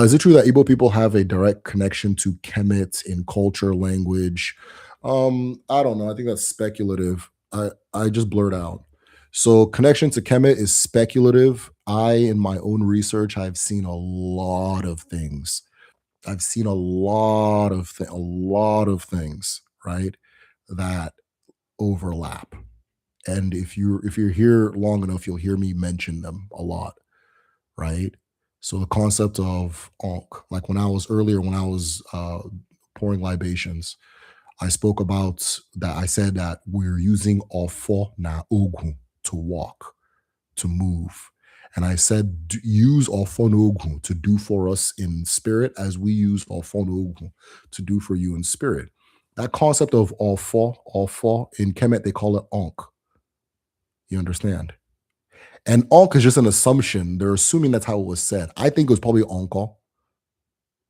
Is it true that Igbo people have a direct connection to Kemet in culture, language? I don't know. I think that's speculative. I just blurred out. So connection to Kemet is speculative. In my own research, I've seen a lot of things. I've seen a lot of things, right? That overlap. And if you're here long enough, you'll hear me mention them a lot, right? So the concept of Ankh, like when I was pouring libations, I spoke about that. I said that we're using Ofo na Ogun to walk, to move. And I said, use Ofo na Ogun to do for us in spirit as we use Ofo na Ogun to do for you in spirit. That concept of Ofo, in Kemet, they call it Ankh. You understand? And Ankh is just an assumption. They're assuming that's how it was said. I think it was probably Onko.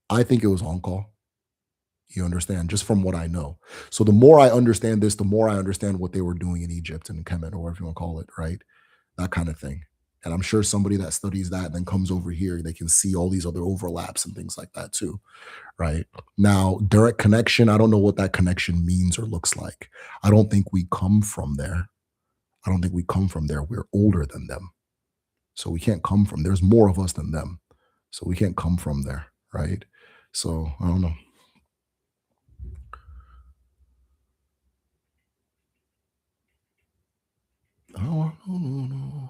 I think it was Onko. You understand? Just from what I know. So the more I understand this, the more I understand what they were doing in Egypt and Kemet, or whatever you want to call it, right? That kind of thing. And I'm sure somebody that studies that and then comes over here, they can see all these other overlaps and things like that too, right? Now, direct connection, I don't know what that connection means or looks like. I don't think we come from there. I don't think we come from there. We're older than them. So we can't come from, there's more of us than them. So we can't come from there, right? So I don't know. Oh, no.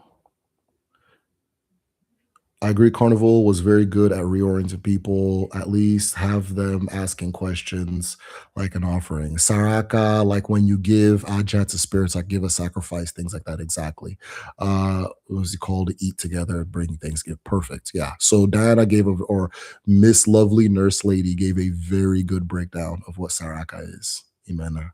I agree. Carnival was very good at reorienting people. At least have them asking questions like an offering. Saraka, like when you give Ajat to spirits, like give a sacrifice, things like that. Exactly. What was it called? Eat together, bring Thanksgiving. Perfect. Yeah. So Diana or Miss Lovely Nurse Lady gave a very good breakdown of what Saraka is. Amen.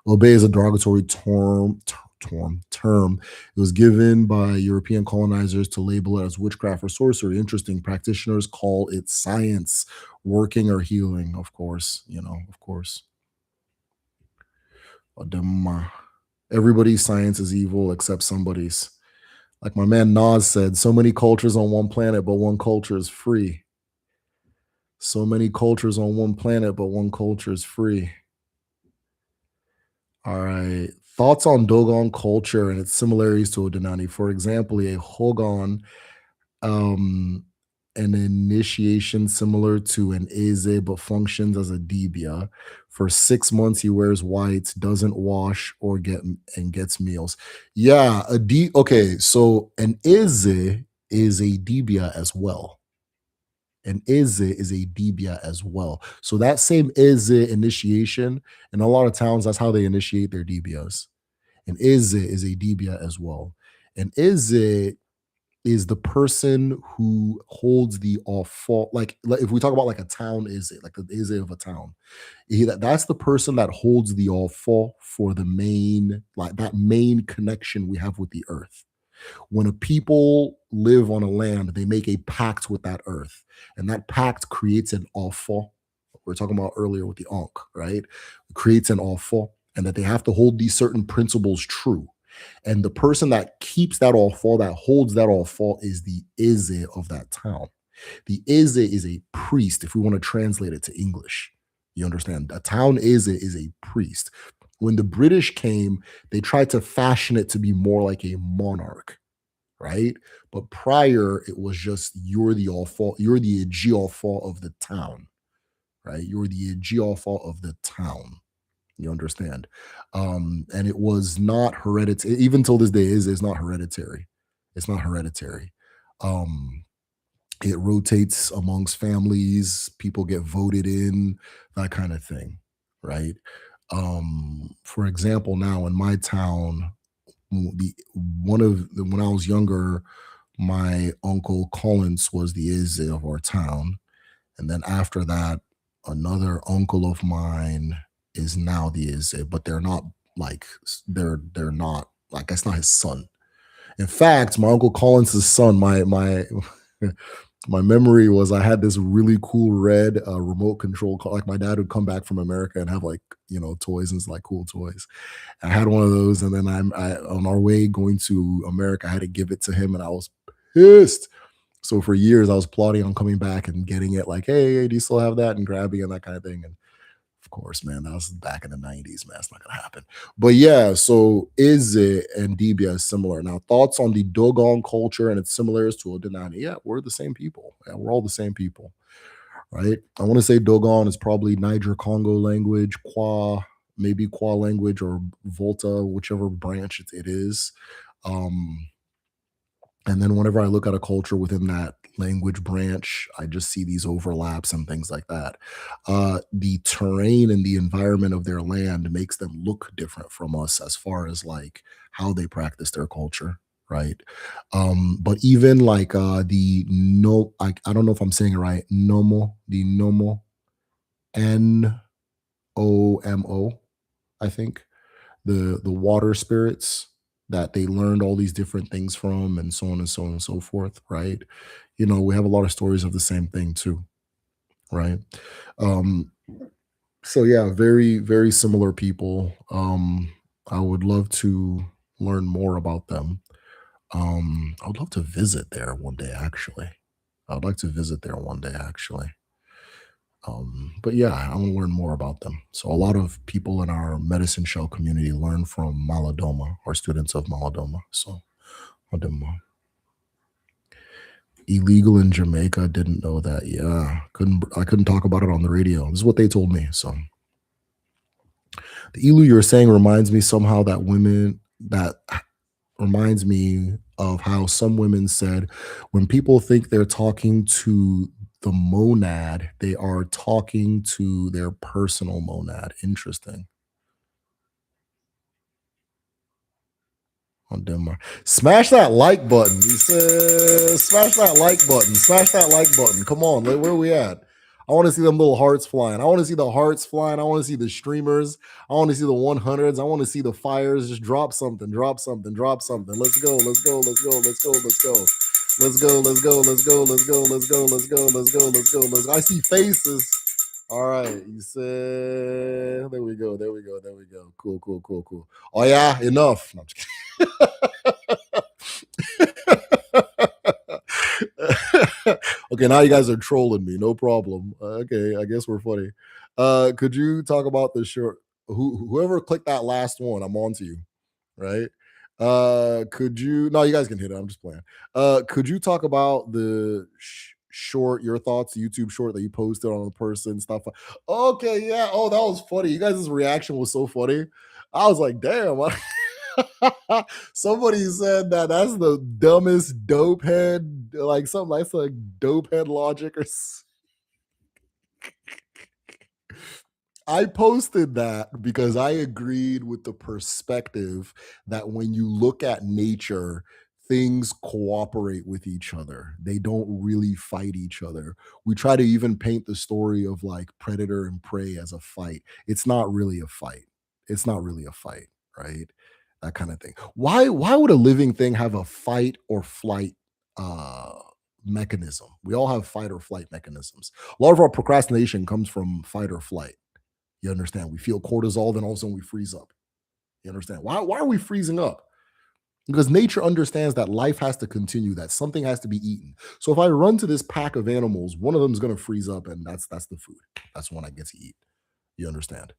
Obey is a derogatory term. It was given by European colonizers to label it as witchcraft or sorcery. Interesting. Practitioners call it science, working or healing, of course, of course. Everybody's science is evil except somebody's. Like my man Nas said, so many cultures on one planet, but one culture is free. So many cultures on one planet, but one culture is free. All right. Thoughts on Dogon culture and its similarities to Odinani. For example, a Hogon, um, an initiation similar to an Eze, but functions as a Dibia. For 6 months, he wears white, doesn't wash or gets meals. Yeah, okay, so an Eze is a Dibia as well. And Eze is a Dibia as well. So that same Eze initiation, in a lot of towns, that's how they initiate their Dibias. And Eze is a Dibia as well. And Eze is the person who holds the ofo. Like if we talk about like a town Eze, like the Eze of a town, that's the person that holds the ofo for the main, like that main connection we have with the earth. When a people live on a land, they make a pact with that earth, and that pact creates an offer. We are talking about earlier with the Ankh, right? It creates an offer, and that they have to hold these certain principles true. And the person that keeps that offer, that holds that offer, is the Eze of that town. The Eze is a priest, if we want to translate it to English. You understand? A town Eze is a priest. When the British came, they tried to fashion it to be more like a monarch, right? But prior, it was just you're the Ejiofor of the town, right? You're the Ejiofor of the town. You understand? And it was not hereditary. Even till this day, is not hereditary. It's not hereditary. Um, it rotates amongst families. People get voted in, that kind of thing, right? For example, now in my town, the when I was younger, my uncle Collins was the Eze of our town, and then after that, another uncle of mine is now the Eze, but they're not like they're not like that's not his son. In fact, my uncle Collins' son, my my memory was I had this really cool red remote control car. Like my dad would come back from America and have like toys and like cool toys. I had one of those, and then on our way going to America, I had to give it to him, and I was pissed. So for years, I was plotting on coming back and getting it. Like, hey, do you still have that? And grabbing and that kind of thing. And of course, man, that was back in the '90s. Man, it's not gonna happen. But yeah, so is it and Dibia is similar. Now, thoughts on the Dogon culture and its similarities to Odinani? Yeah, we're the same people. Yeah, we're all the same people, right? I want to say Dogon is probably Niger Congo language, Kwa, maybe Kwa language or Volta, whichever branch it is. Um, and then whenever I look at a culture within that language branch, I just see these overlaps and things like that. The terrain and the environment of their land makes them look different from us as far as like how they practice their culture, right? But even like the no, I don't know if I'm saying it right, Nomo, Nomo, I think the water spirits that they learned all these different things from and so on and so on and so forth, right? We have a lot of stories of the same thing too, right? um so yeah, very very similar people. I would love to learn more about them. I would love to visit there one day actually. I would like to visit there one day actually. But yeah, I want to learn more about them. So a lot of people in our medicine shell community learn from Maladoma or students of Maladoma. So Maladoma. Illegal in Jamaica, didn't know that. Yeah, I couldn't talk about it on the radio. This is what they told me. So the Ilu you're saying reminds me somehow that women that reminds me of how some women said when people think they're talking to the monad, they are talking to their personal monad. Interesting. On Denmark. Smash that like button. He says, smash that like button. Smash that like button. Come on, where are we at? I want to see them little hearts flying. I want to see the hearts flying. I want to see the streamers. I want to see the 100s. I want to see the fires. Just drop something, drop something, drop something. Let's go, let's go, let's go, let's go, let's go. Let's go, let's go, let's go, let's go, let's go, let's go, let's go, let's go, let's go. I see faces. All right. You said, there we go, there we go, there we go. Cool, cool, cool, cool. Oh, yeah, enough. No, I'm just okay, now you guys are trolling me. No problem. Okay, I guess we're funny. Could you talk about the short? Whoever clicked that last one, I'm on to you, right? Could you? No, you guys can hit it. I'm just playing. Could you talk about the short? Your thoughts, the YouTube short that you posted on the person stuff. Okay, yeah. Oh, that was funny. You guys' reaction was so funny. I was like, damn. Somebody said that that's the dumbest dope head, like something like dope head logic I posted that because I agreed with the perspective that when you look at nature, things cooperate with each other. They don't really fight each other. We try to even paint the story of like predator and prey as a fight. It's not really a fight. It's not really a fight, right? That kind of thing. Why would a living thing have a fight or flight uh mechanism? We all have fight or flight mechanisms. A lot of our procrastination comes from fight or flight. You understand? We feel cortisol, then all of a sudden we freeze up. You understand? Why are we freezing up? Because nature understands that life has to continue, that something has to be eaten. So if I run to this pack of animals, one of them is going to freeze up, and that's the food. That's the one I get to eat. You understand?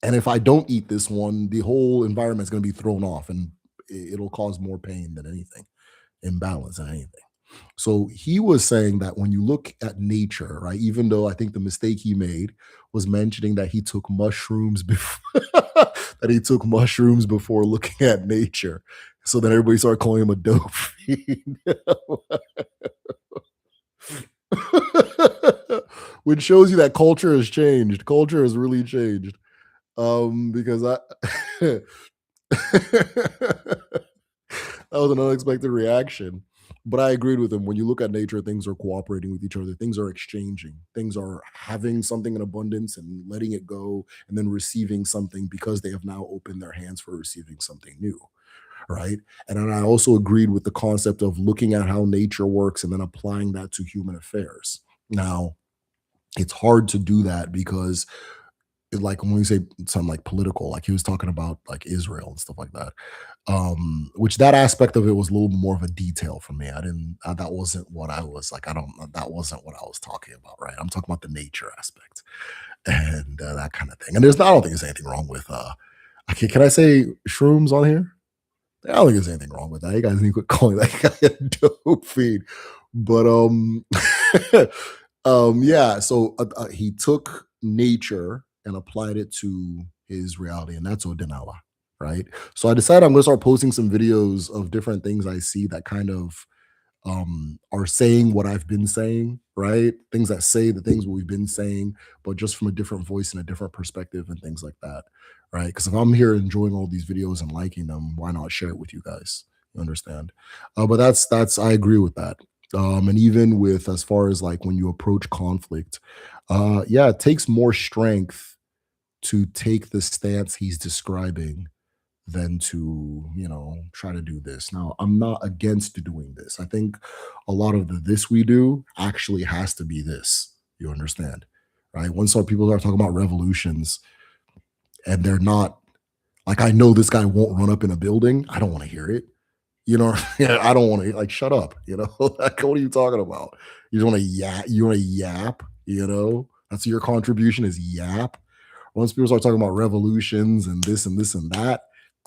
And if I don't eat this one, the whole environment is going to be thrown off, and it'll cause more pain than anything, imbalance than anything. So he was saying that when you look at nature, right, even though I think the mistake he made was mentioning that he took mushrooms before that he took mushrooms before looking at nature. So then everybody started calling him a dope fiend. Which shows you that culture has changed. Culture has really changed. Because I that was an unexpected reaction. But I agreed with him. When you look at nature, things are cooperating with each other. Things are exchanging. Things are having something in abundance and letting it go, and then receiving something because they have now opened their hands for receiving something new. Right. And then I also agreed with the concept of looking at how nature works and then applying that to human affairs. Now, it's hard to do that because like when we say something like political, like he was talking about like Israel and stuff like that, which that aspect of it was a little more of a detail for me. I didn't that wasn't what I was like. I don't that wasn't what I was talking about, right? I'm talking about the nature aspect and that kind of thing. And I don't think there's anything wrong with okay, can I say shrooms on here? I don't think there's anything wrong with that. You guys need to quit calling that guy a dope feed. But yeah, so he took nature and applied it to his reality, and that's Odinala, right? So I decided I'm gonna start posting some videos of different things I see that kind of are saying what I've been saying, right? Things that say the things we've been saying, but just from a different voice and a different perspective and things like that, right? Because if I'm here enjoying all these videos and liking them, why not share it with you guys? You understand? But that's I agree with that. And even with as far as like when you approach conflict, yeah, it takes more strength to take the stance he's describing than to, try to do this. Now, I'm not against doing this. I think a lot of the this we do actually has to be this. You understand? Right? Once our people are talking about revolutions and they're not like, I know this guy won't run up in a building. I don't want to hear it. I don't want to like shut up, like what are you talking about? You just want to yap, you want to yap, That's your contribution is yap. Once people start talking about revolutions and this and this and that,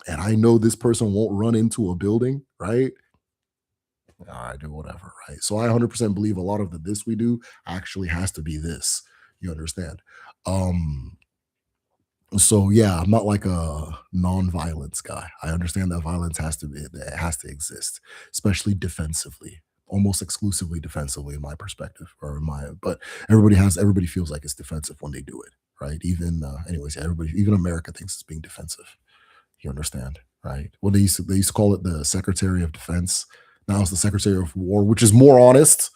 and I know this person won't run into a building, right? I do whatever, right? So I 100% believe a lot of the this we do actually has to be this. You understand? Um, so yeah, I'm not like a non-violence guy. I understand that violence it has to exist, especially defensively, almost exclusively defensively in my perspective or in my but everybody feels like it's defensive when they do it, right? Even anyways, yeah, everybody even America thinks it's being defensive. You understand, right? Well, they used to call it the Secretary of Defense. Now it's the Secretary of War, which is more honest,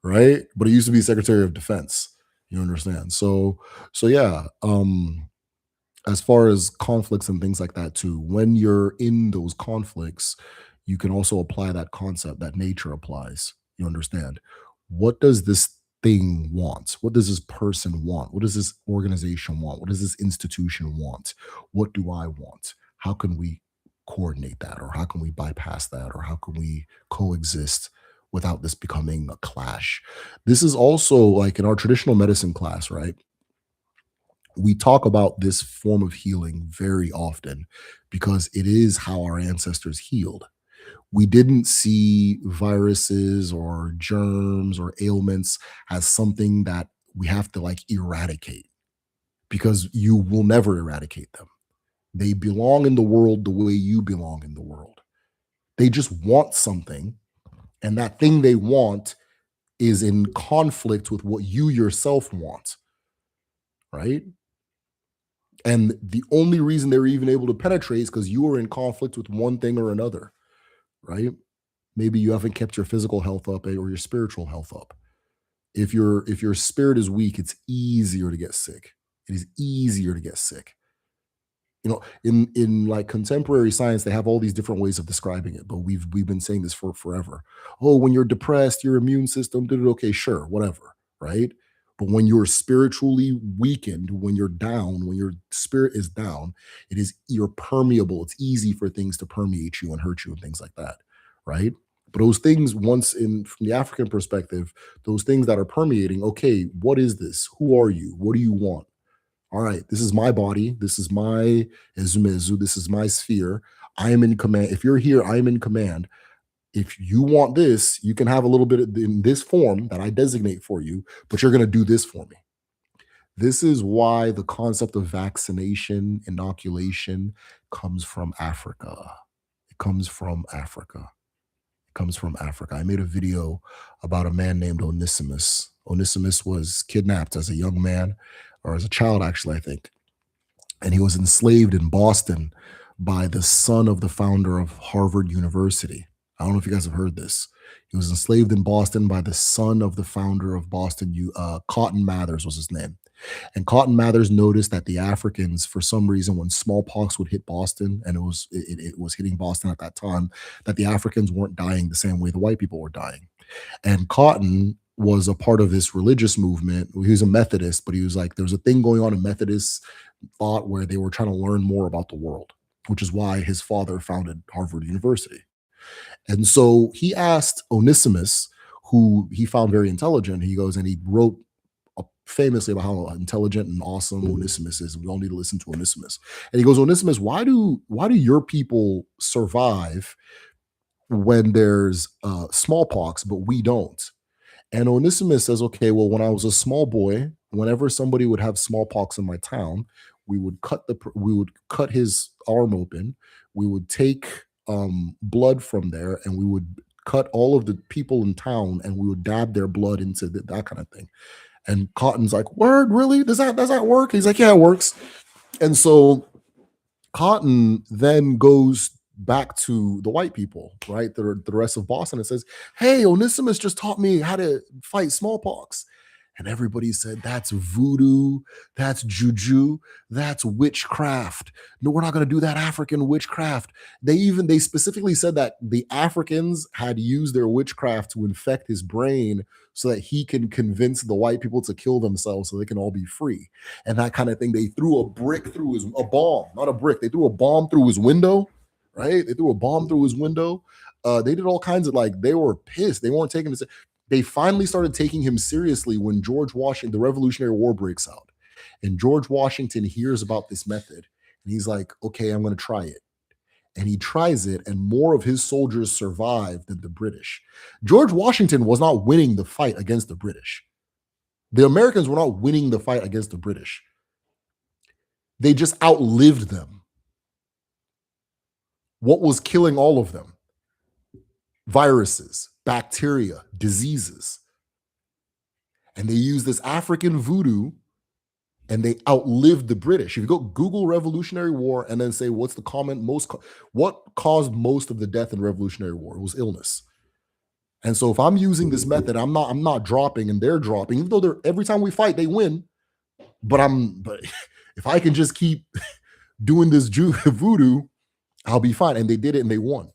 right? But it used to be Secretary of Defense. You understand? So yeah. As far as conflicts and things like that too, when you're in those conflicts, you can also apply that concept that nature applies. You understand? What does this thing want? What does this person want? What does this organization want? What does this institution want? What do I want? How can we coordinate that? Or how can we bypass that? Or how can we coexist without this becoming a clash? This is also like in our traditional medicine class, right? We talk about this form of healing very often because it is how our ancestors healed. We didn't see viruses or germs or ailments as something that we have to like eradicate because you will never eradicate them. They belong in the world the way you belong in the world. They just want something, and that thing they want is in conflict with what you yourself want, right? And the only reason they're even able to penetrate is because you are in conflict with one thing or another, right? Maybe you haven't kept your physical health up or your spiritual health up. If your spirit is weak, it's easier to get sick. It is easier to get sick. In like contemporary science, they have all these different ways of describing it, but we've been saying this for forever. Oh, when you're depressed, your immune system did it. Okay, sure, whatever, right? But when you're spiritually weakened, when you're down, when your spirit is down, you're permeable. It's easy for things to permeate you and hurt you and things like that, right? But those things, once in from the African perspective, those things that are permeating, okay, what is this? Who are you? What do you want? All right, this is my body. This is my ezumezu. This is my sphere. I am in command. If you're here, I am in command. If you want this, you can have a little bit in this form that I designate for you, but you're going to do this for me. This is why the concept of vaccination, inoculation comes from Africa. It comes from Africa. It comes from Africa. I made a video about a man named Onesimus. Onesimus was kidnapped as a young man, or as a child, actually, I think. And he was enslaved in Boston by the son of the founder of Harvard University. I don't know if you guys have heard this. He was enslaved in Boston by the son of the founder of Boston. Cotton Mathers was his name. And Cotton Mathers noticed that the Africans, for some reason, when smallpox would hit Boston, and it was hitting Boston at that time, that the Africans weren't dying the same way the white people were dying. And Cotton was a part of this religious movement. He was a Methodist, but he was like, there was a thing going on in Methodist thought where they were trying to learn more about the world, which is why his father founded Harvard University. And so he asked Onesimus, who he found very intelligent. He goes and he wrote famously about how intelligent and awesome Onesimus is. We all need to listen to Onesimus. And he goes, Onesimus, why do your people survive when there's smallpox, but we don't? And Onesimus says, okay, well, when I was a small boy, whenever somebody would have smallpox in my town, we would cut his arm open. We would take blood from there, and we would cut all of the people in town, and we would dab their blood into that kind of thing. And Cotton's like, word, really? Does that work? He's like, yeah, it works. And so Cotton then goes back to the white people, right? The rest of Boston, and says, hey, Onesimus just taught me how to fight smallpox. And everybody said, that's voodoo, that's juju, that's witchcraft. No, we're not going to do that African witchcraft. They specifically said that the Africans had used their witchcraft to infect his brain so that he can convince the white people to kill themselves so they can all be free. And that kind of thing. They threw a bomb, not a brick. They threw a bomb through his window, right? They threw a bomb through his window. They did all kinds of, like, they were pissed. They weren't taking this. They finally started taking him seriously when George Washington, the Revolutionary War breaks out. And George Washington hears about this method. And he's like, okay, I'm going to try it. And he tries it, and more of his soldiers survive than the British. George Washington was not winning the fight against the British. The Americans were not winning the fight against the British. They just outlived them. What was killing all of them? Viruses, bacteria, diseases. And they used this African voodoo, and they outlived the British. If you go Google Revolutionary War and then say, what's the what caused most of the death in Revolutionary War? It was illness. And so if I'm using this method, I'm not dropping and they're dropping, even though every time we fight, they win. But if I can just keep doing this voodoo, I'll be fine. And they did it and they won.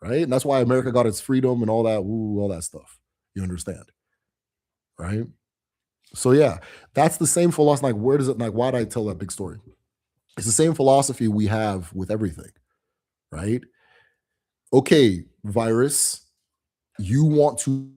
Right. And that's why America got its freedom and all that stuff. You understand? Right. So yeah, that's the same philosophy. Like, why did I tell that big story? It's the same philosophy we have with everything, right? Okay, virus, you want to